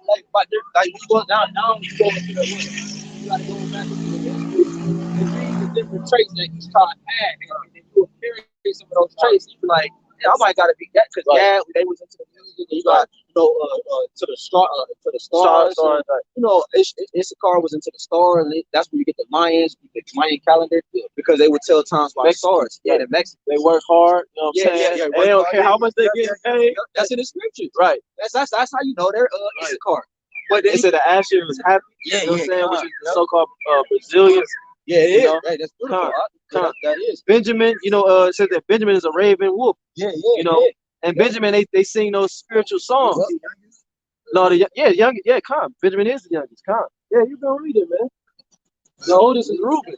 when you go down, you go into the women. You gotta go back into the history and read the different traits that each tribe had, and then you will carry some of those traits. You be like, yeah, I might gotta be that, because they was into the music. And you got, to the stars. You know, Issachar was into the star, and that's where you get the Mayans, you get the Mayan calendar, because they would tell times by stars. Yeah, the Mexicans. They work hard. You know what I'm saying? Yeah, they don't care how much they get paid. That's in the scriptures. Right. That's how you know they're Issachar. But They said the Asher was happy. You know what I'm saying? Which is the so-called Brazilians. Yeah, it is. You know? Right, that's beautiful. That is. Benjamin, it says that Benjamin is a raven wolf. Yeah. You know, and Benjamin, they sing those spiritual songs. No, Cont. Benjamin is the youngest. Cont. Yeah, you gonna read it, man. The oldest is Reuben.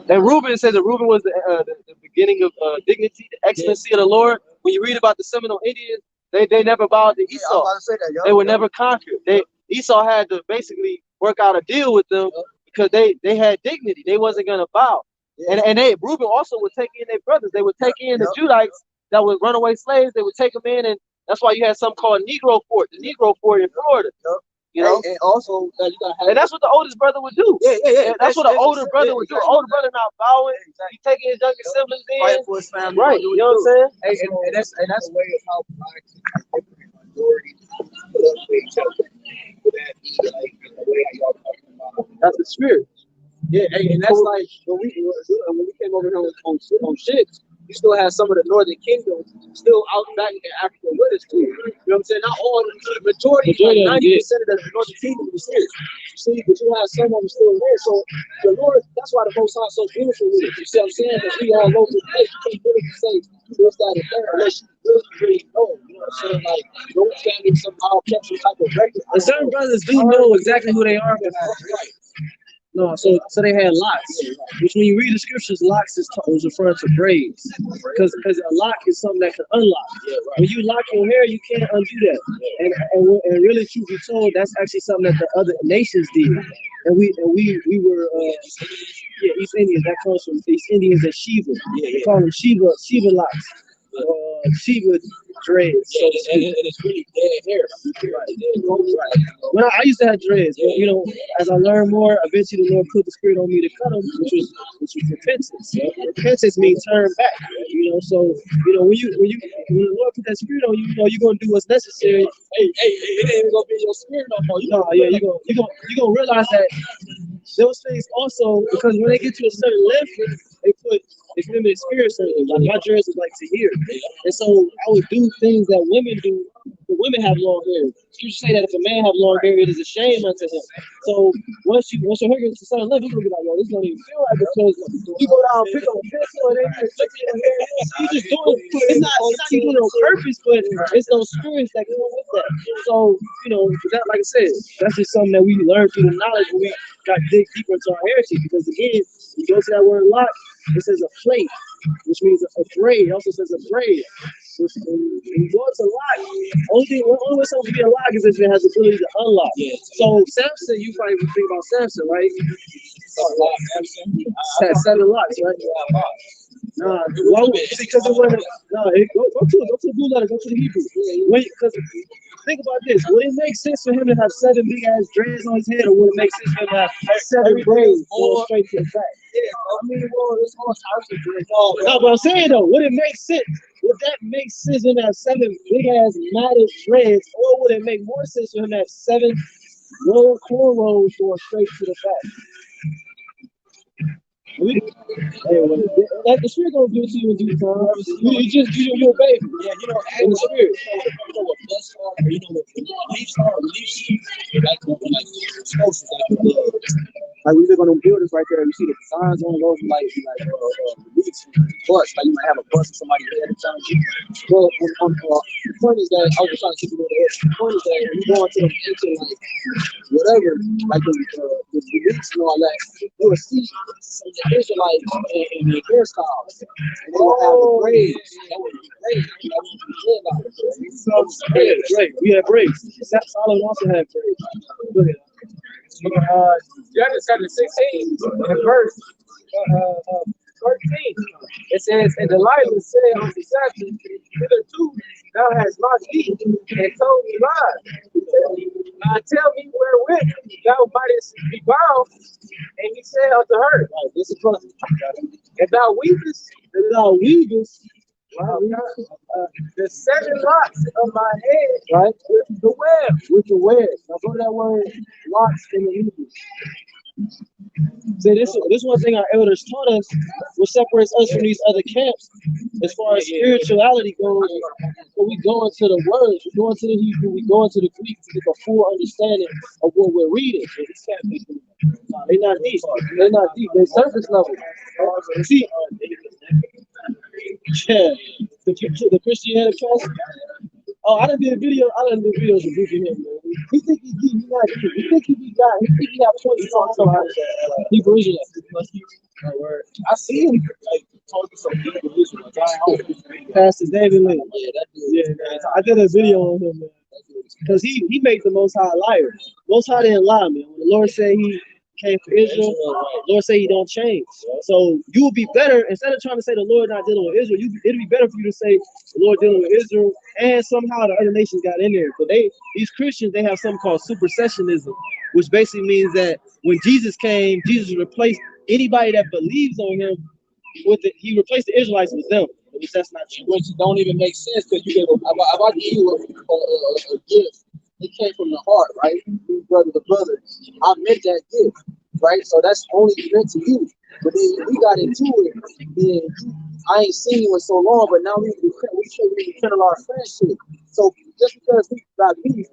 And Reuben says that Reuben was the beginning of dignity, the excellency of the Lord. When you read about the Seminole Indians, they never bowed to Esau. I was about to say that, they were never conquered. Esau had to basically work out a deal with them because they had dignity. They wasn't gonna bow. And Reuben also would take in their brothers. They would take in the Judites that were runaway slaves. They would take them in, and that's why you had something called Negro Fort, the Negro Fort in Florida. You know, and also you gotta have, and that's what the oldest brother would do. Yeah. That's what an older brother would do. An older brother not bowing. He taking his younger siblings in. Fight for his family. Right. You know what I'm saying? And that's the way of how blacks and minorities put up with each other. That be like the way how y'all talking about. That's the spirit. Yeah, and that's like when we came over here on ships, you still have some of the northern kingdom still out back in Africa with us too. You know what I'm saying? Not all, the majority, like 90% of the northern kingdom is here. See, but you have some of them still there. So the Lord, that's why the Most High is so beautiful with it. You see what I'm saying? Because we all over the place. You can't really say this, that, and that unless you really know. You know what I'm saying? Like, don't stand in somehow kept some type of record. And certain brothers do know exactly who they are, but no, so they had locks. Which when you read the scriptures, locks is referring to braids, because a lock is something that can unlock. When you lock your hair, you can't undo that. And really, truth be told, that's actually something that the other nations did. And we were East Indians. That comes from East Indians and Shiva. They call them Shiva locks. Shiva dreads. So and it's really dead hair. Right. Well, I used to have dreads, but you know, as I learned more, eventually the Lord put the spirit on me to cut them, which was repentance. Repentance means turn back. You know, so you know when the Lord put that spirit on you, you know you're gonna do what's necessary. Hey, it ain't even gonna be your spirit no more. You're gonna realize that those things also, because when they get to a certain level, they put feminine spirits on them. Like my dreads is like to here, and so I would do things that women do. The women have long hair. You say that if a man have long hair, it is a shame unto him. So once your hair gets to a certain level, you're gonna be like, yo, this don't even feel right, because you go down, pick up a pencil, and then you just doing. It's not you doing it on purpose, but it's those spirits that come with that. So you know, that, like I said, that's just something that we learned through the knowledge when we got dig deeper into our heritage. Because again, you go to that word lock, it says a plate, which means a braid. It also says a braid. When you go to lock, only way something can be a lock is if it has the ability to unlock. So Samson, you probably would think about Samson, right? Had 7 locks, right? Nah, because it wasn't. No, go to the blue letter, go to the Hebrew. Wait, because think about this. Would it make sense for him to have 7 big ass dreads on his head, or would it make sense for him to have 7 braids going straight to the back? I mean, well, it's all types of dreads. No, but I'm saying though, would it make sense? Would that make sense for him to have 7 big ass matted dreads, or would it make more sense for him to have 7 roll cornrows going straight to the back? Like the spirit gonna give it to you in due time. You just you're a baby. Yeah, you know, in the spirit. You know what bus are, or you know what reliefs are, like explosives, Like we live on them buildings right there, you see the designs on those, like reliefs, bus. Like you might have a bus and somebody head and trying to get. Well, the point is that I was trying to keep it on the edge. The point is that when you go into them ancient, like whatever, like the reliefs and all that, you will see some of the Israelites in their hairstyles, and they will have the braids. That would be great. That would be good. Right. We have braids. Solomon also had braids. Go ahead. Judges chapter 16, and verse 13. It says, and Delilah said unto Samson, hitherto thou hast mocked me and told me lies. Tell me wherewith thou mightest be bound. And he said unto her, This is trust. and thou weepest, the 7 locks of my head, Right? with the web. With the web. Now go to that word locks in the Hebrew. See, this one thing our elders taught us, what separates us from these other camps, as far as spirituality goes. When we go into the words, we go into the Hebrew, we go into the Greek to get a full understanding of what we're reading. They're not deep. They're not deep. They're surface level. See, yeah, the Christianity class. Oh, I done did videos of Goofy him, man. He think he deep, he not deep. He think he got points on somebody. Hebrew Israelites. I see him like talking some Hebrew Israelites. Pastor David Lee. Yeah, man. I did a video on him, man. Because he made the Most High a liar. Most High didn't lie, man. When the Lord said he came for Israel, the Lord said he don't change. So you would be better, instead of trying to say the Lord not dealing with Israel, it'd be better for you to say the Lord dealing with Israel, and somehow the other nations got in there. But these Christians, they have something called supersessionism, which basically means that when Jesus came, Jesus replaced anybody that believes on him with it. He replaced the Israelites with them, which that's not true. Which don't even make sense, because you get if I give you a gift, it came from the heart, right? Brother to brother. I meant that gift. right? So that's only meant to you. But then we got into it. Then I ain't seen you in so long, but now we should rekindle our friendship. So just because we got beef,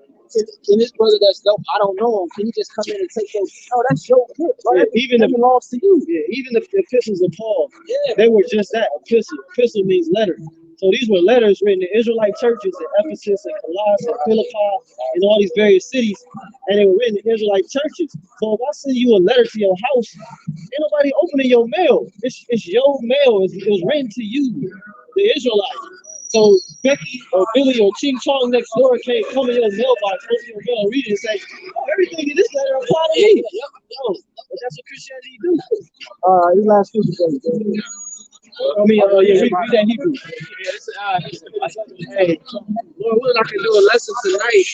can this brother that's dope, I don't know him, can you just come in and take your, no, that's your gift, right? Yeah, even it belongs to you. Yeah, even the epistles of Paul, they were just that, epistle. Epistle means letter. So these were letters written to Israelite churches in Ephesus and Colossus and Philippi and all these various cities, and they were written to Israelite churches. So if I send you a letter to your house, ain't nobody opening your mail. It's your mail. It was written to you, the Israelites. So Becky or Billy or Ching Chong next door can't come in your mailbox, open your mail, read it, and say, "Oh, everything in this letter apply to me." No, but that's what Christianity do. These last few days. I mean, read that Hebrew. Hey, Lord willing, I can do a lesson tonight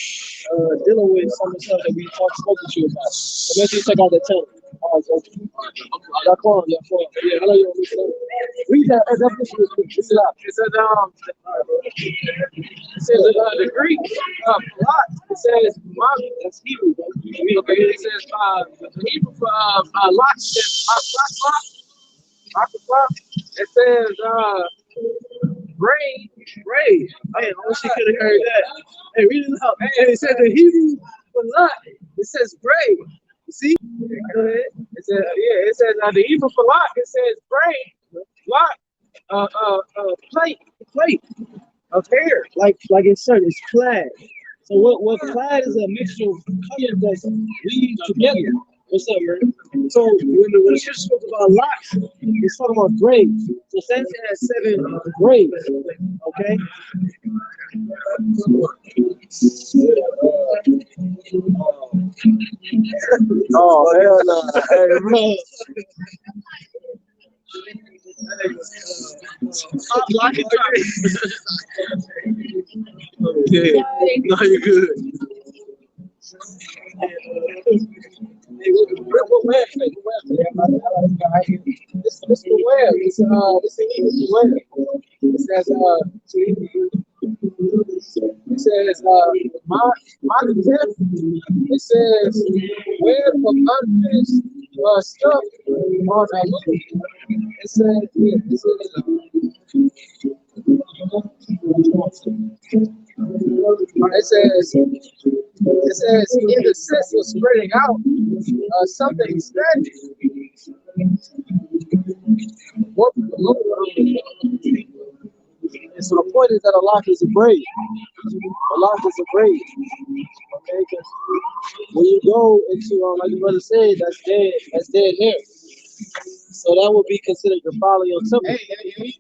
Dealing with some of the stuff that we spoken to you about. So make sure you check out that channel. Yeah, I know you don't listen. Read that definition. It says the Greek plot. It says that's Hebrew. Okay, it says the Hebrew for lot says it says grave. Man, I wish you could have heard that. Hey, read it out. And it says the Hebrew for lot. It says grave. You see? Go ahead. It says it says the Hebrew for lot. It says grave. Lot. Plate of hair. Like in shirt, it's plaid. So what plaid is a mixture of colors that's weaved together. What's up, man? So when the scripture spoke about locks, it's talking about graves. So Samson has 7 graves. Okay. Oh, hell no. Hey, bro. Stop blocking Okay. No, you're good. Hey, what web? This is the web. It's the web. It says my tip. It says web of unfinished stuff on a loop. It says it says in the sense of spreading out something expanded. And so the point is that a lock is a braid. A lock is a braid. Okay, because when you go into like your brother said, that's dead hair. So that would be considered defiling your temple. Hey, a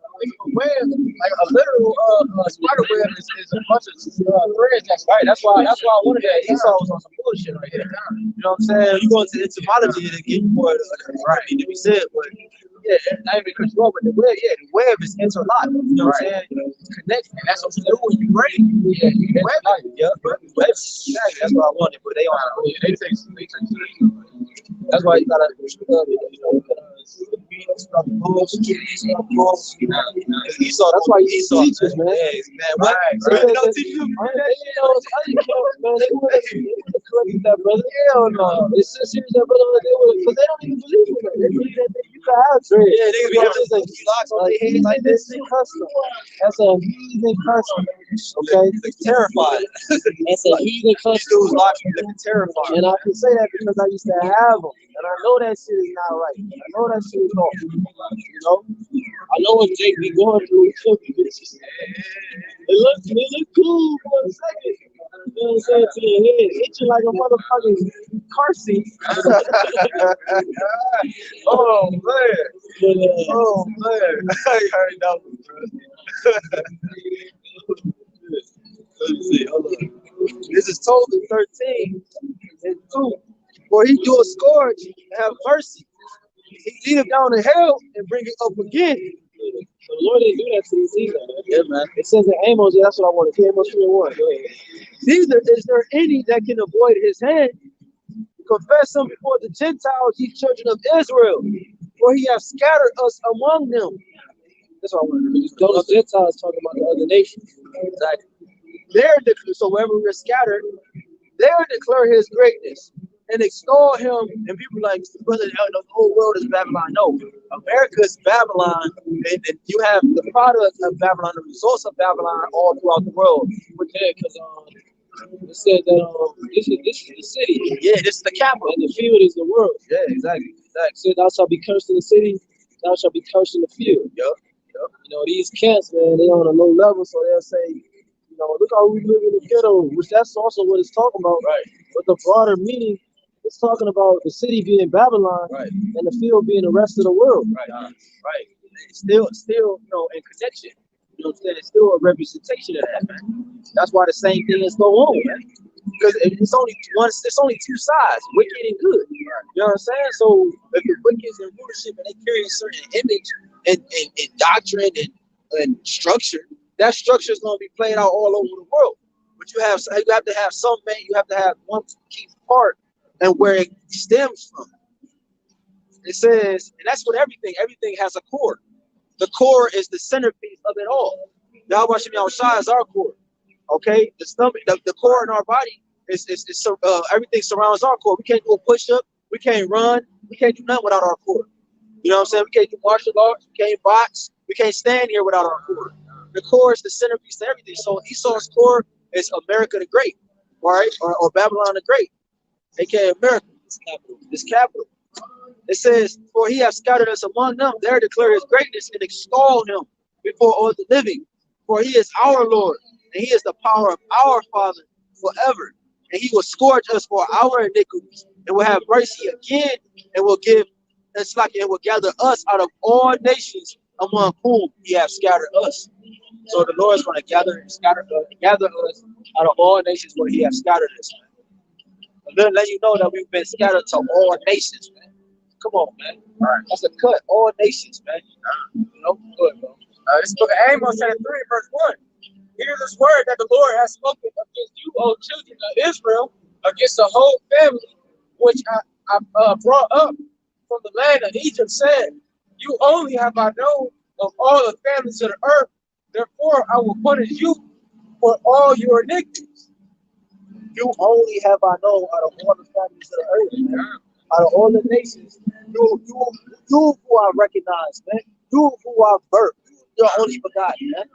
web, like a literal spider web is a bunch of threads that's right. That's why I wanted that. Esau was on some bullshit right here. You know what I'm saying? You go into etymology and get more right. Need to be said, but yeah, not even because you go with the web is interlocked. You know what I'm saying? It's connected, and that's what you do when you break. Yeah, you web. Web. That's what I wanted, but they don't. They take. That's why you gotta. Esau, that's why you teach us, man. What? They don't teach you. Man, they wouldn't that, brother. Hell no. It's so serious that, brother. Because they don't even believe in it. They believe that you can have dread. Yeah, they be having locks on their head like this. Custom. That's a heathen custom. Okay? They're terrified. That's a heathen custom. Those locks are terrified. And I can say that because I used to have them. And I know that shit is not right. I know that shit is wrong. You know? I know what Jake be going through. It look cool for a second. You know what I'm saying? To your head. Hit you like a motherfucking car seat. Oh, man. Oh, man. I heard that one, bro. Let me see. Hold on. This is told in 13 and 2. For he do a scourge and have mercy. He lead him down to hell and bring it up again. The Lord didn't do that to these either. Yeah, man. It says in Amos, that's what I wanted. Amos 3:1. Neither is there any that can avoid his hand. Confess him before the Gentiles, ye children of Israel, for he hath scattered us among them. That's what I wanted to read. Those Gentiles talking about the other nations. Exactly. So wherever we're scattered, there declare his greatness. and extol him, and people like, brother, the whole world is Babylon. No, America's Babylon, and you have the product of Babylon, the results of Babylon all throughout the world. Yeah, because it said that this is the city. Yeah, this is the capital. And the field is the world. Yeah, exactly. It said, thou shalt be cursed in the city, thou shalt be cursed in the field. Yep. You know, these camps, man, they on a low level, so they'll say, you know, look how we live in the ghetto, which that's also what it's talking about. Right. But the broader meaning, it's talking about the city being Babylon, right, and the field being the rest of the world. Right. Right. It's still, you know, in connection. You know what I'm saying? It's still a representation of that, man. That's why the same thing is going on, man. Because it's only two sides, wicked and good. You know what I'm saying? So if the wicked is in rulership and they carry a certain image and doctrine and structure, that structure is going to be played out all over the world. But you have to have some man, you have to have one key part and where it stems from. It says, and that's what everything has a core. The core is the centerpiece of it all. Yahawashi is our core. Okay, the stomach, the core in our body is everything surrounds our core. We can't do a push-up, we can't run, we can't do nothing without our core. You know what I'm saying? We can't do martial arts, we can't box, we can't stand here without our core. The core is the centerpiece of everything. So Esau's core is America the Great, right? Or Babylon the Great, aka America. It's capital. It says, for he hath scattered us among them, there declare his greatness and extol him before all the living. For he is our Lord, and he is the power of our Father forever. And he will scourge us for our iniquities, and will have mercy again, and will give and will gather us out of all nations among whom he hath scattered us. So the Lord is going to gather us out of all nations where he has scattered us. And then let you know that we've been scattered to all nations, man. Come on, man. All right. That's a cut. All nations, man. You know, good, bro. This book of Amos, chapter 3, verse 1. Hear this word that the Lord has spoken against you, O children of Israel, against the whole family which I brought up from the land of Egypt, saying, you only have I known of all the families of the earth, therefore I will punish you for all your iniquities. You only have I known out of all the families of the earth, man. Out of all the nations, you who I recognize, man. You who I birthed. You're only begotten, man.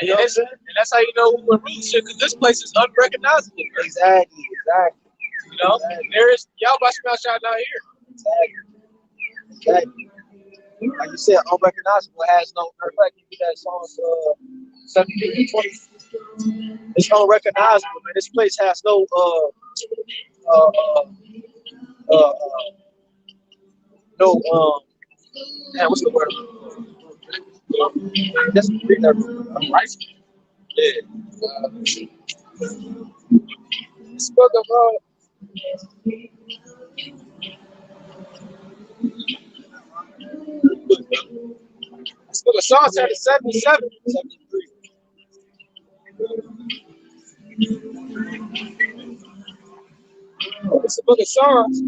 And that's how you know who we're rulership, because this place is unrecognizable. Exactly. You know, there is Yahawashi out here. Exactly. Like you said, unrecognizable has no effect. You that Psalms 17:20. It's unrecognizable, man. This place has no what's the word? That's right. Yeah. This book of Psalms, chapter 77, 73. It's the book of Psalms,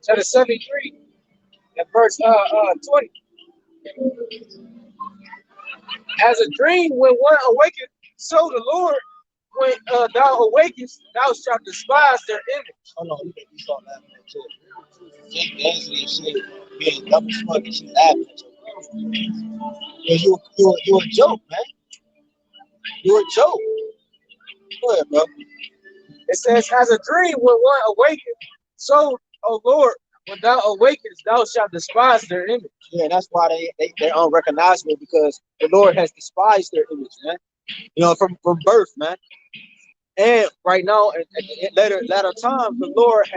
chapter 73, and verse 20. As a dream when one awakens, so the Lord, when thou awakest, thou shalt despise their image. Hold on, you start laughing at too. Jake Dansley and shit being dumb as fuck and she laughing at you. You're a joke, man. You're a joke. Go ahead, bro. It says, as a dream when one awakens, so, O Lord, when thou awakest, thou shalt despise their image. Yeah, that's why they're unrecognizable, because the Lord has despised their image, man. You know, from birth, man. And right now, at later time, the Lord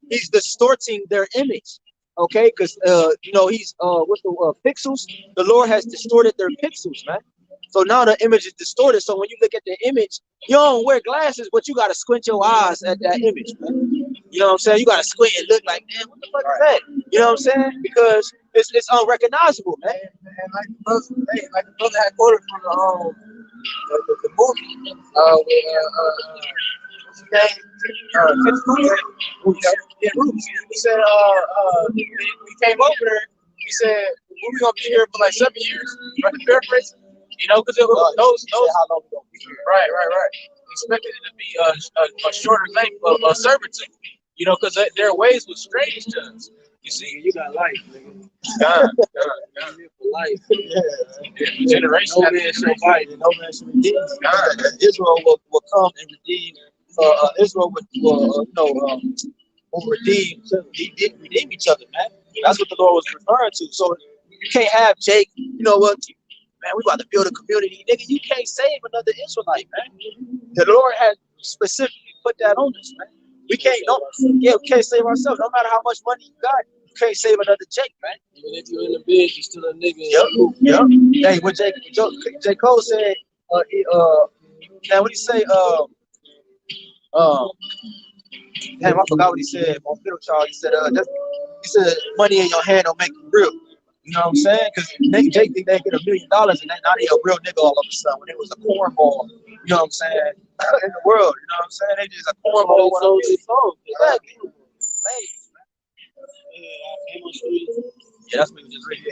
he's distorting their image. Okay, because you know, he's with the pixels, the Lord has distorted their pixels, man. So now the image is distorted. So when you look at the image, you don't wear glasses, but you gotta squint your eyes at that image, man. You know what I'm saying? You gotta squint and look like, man, what the fuck is that? You know what I'm saying? Because it's unrecognizable, man. And like the brother had quoted from the movie, what's his name? Roots. He said, we came over there. He said, we're gonna be here for like 7 years. Right, the paraphrase. You know, because those how long we gonna be here. Right. Expected it to be a shorter length of servitude. You know, because their ways were strange to us. You see, You got life, nigga. God. You live for life. Yeah. Generation No after man shall generation. fight, and no man shall redeem. God, Israel will come and redeem. Israel will redeem. He did redeem each other, man. That's what the Lord was referring to. So you can't have Jake. You know what? Man, we about to build a community, nigga. You can't save another Israelite, man. The Lord had specifically put that on us, man. We can't save ourselves. No matter how much money you got, you can't save another Jake, man. Even if you're in the bed, you're still a nigga. Yep. Hey, what J. Cole said, now what he say, damn, I forgot what he said on Fiddle Child. He said, money in your hand don't make you real. You know what I'm saying? Because Jake think they get $1 million and now they a real nigga all of a sudden when it was a cornball. You know what I'm saying? In the world, you know what I'm saying? They just a cornball. Exactly. Yeah, that's what we just read.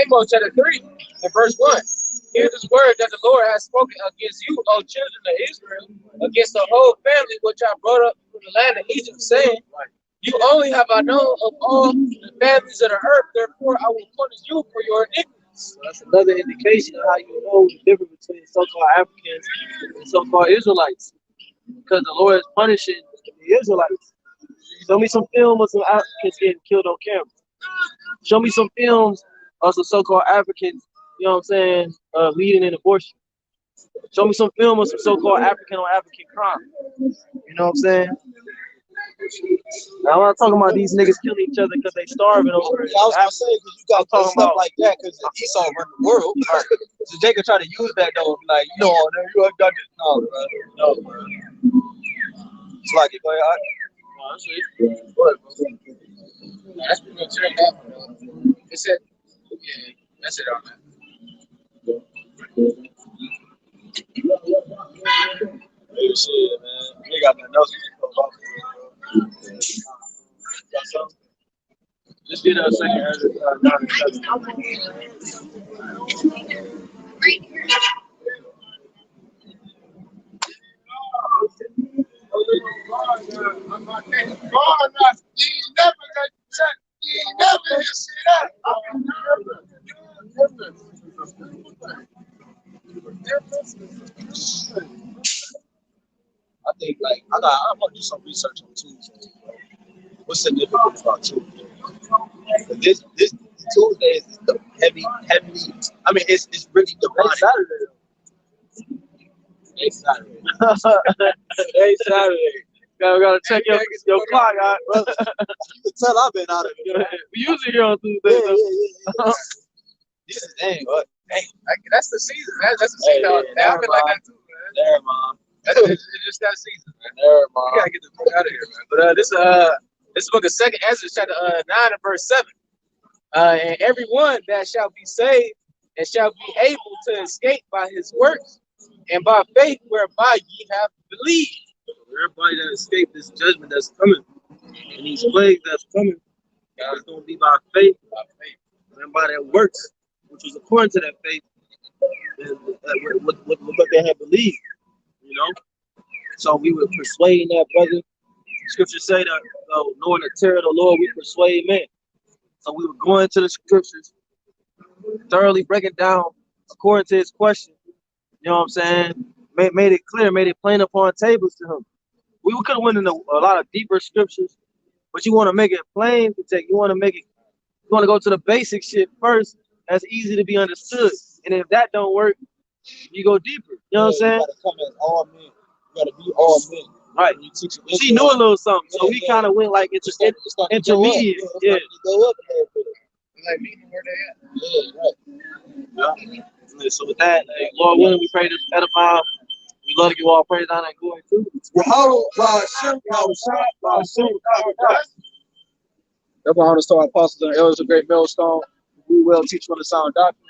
Amos chapter 3 and verse 1. Hear this word that the Lord has spoken against you, O children of Israel, against the whole family which I brought up from the land of Egypt, saying, you only have I known of all the families of the earth, therefore I will punish you for your iniquities. So that's another indication of how you know the difference between so-called Africans and so-called Israelites. Because the Lord is punishing the Israelites. Show me some film of some Africans getting killed on camera. Show me some films of some so-called Africans, you know what I'm saying, leading in abortion. Show me some film of some so-called African on African crime. You know what I'm saying? Now, I'm not talking about these niggas killing each other because they starving over it. I was gonna say, because you got talking stuff like that, because Esau run the world. So Jacob try to use that though, be like, you got this. No, bro. It's like it, go ahead. That's pretty much it. It said, yeah, that's it on that. Hey, shit, man. We ain't got nothing else to talk about. Got something? Just get a second I think, like, I'm gonna do some research on Tuesday. What's significant about Tuesday? This Tuesday is the heavy. I mean, it's really demonic. Next Saturday. Hey, Saturday. We gotta check your clock out. You can tell I've been out of it. We usually here on Tuesday. Yeah. This is dang. That's the season, man. That's the season. I've been like that too, man. There, mom. It's just that season, man. There, mom. We gotta get the fuck out of here, man. But this book of 2 Ezra, chapter 9 and verse 7. And everyone that shall be saved and shall be able to escape by his works and by faith whereby ye have believed. Everybody that escaped this judgment that's coming and these plagues that's coming, it's gonna be by faith. And by their works, which was according to that faith, and what they had believed, you know. So we were persuading that brother. Scriptures say that knowing the terror of the Lord, we persuade men. So we were going to the scriptures, thoroughly breaking down according to his question. You know what I'm saying? Made it clear, made it plain upon tables to him. We could have went into a lot of deeper scriptures, but you want to make it plain to take. You want to go to the basic shit first. That's easy to be understood. And if that don't work, you go deeper. You know what I'm saying? You gotta come as all men. You gotta be all men. Right. You teach She knew a little something, so we kind of went like intermediate. Yeah. Go up Like meeting where they at. Yeah. So with that, Lord willing, we pray this edify. We love to give all praise, honor, and glory too. Yahawah, Bahasham, Rawchaa, Bahasham, HaQadash. That's why I want to start apostles and elders, a great millstone, who will teach from the sound doctrine,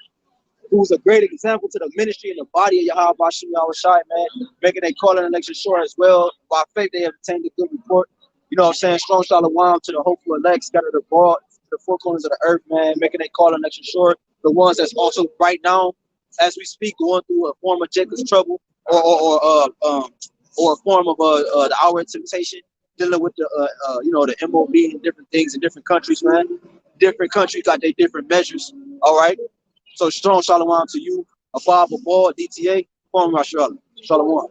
who's a great example to the ministry and the body of Yahawah, Bahasham, Yahawashi, man, making a call and election sure as well. By faith, they have obtained a good report. You know what I'm saying? Strong halalyam to the hopeful elect, scattered abroad to the four corners of the earth, man, making a call and election sure. The ones that's also right now, as we speak, going through a form of Jacob's trouble, or a form of the hour of temptation, dealing with the the MOB and different things in different countries, man. Different countries got their different measures. All right. So strong shalom to you, Abba, DTA, former Shalom. Shalom.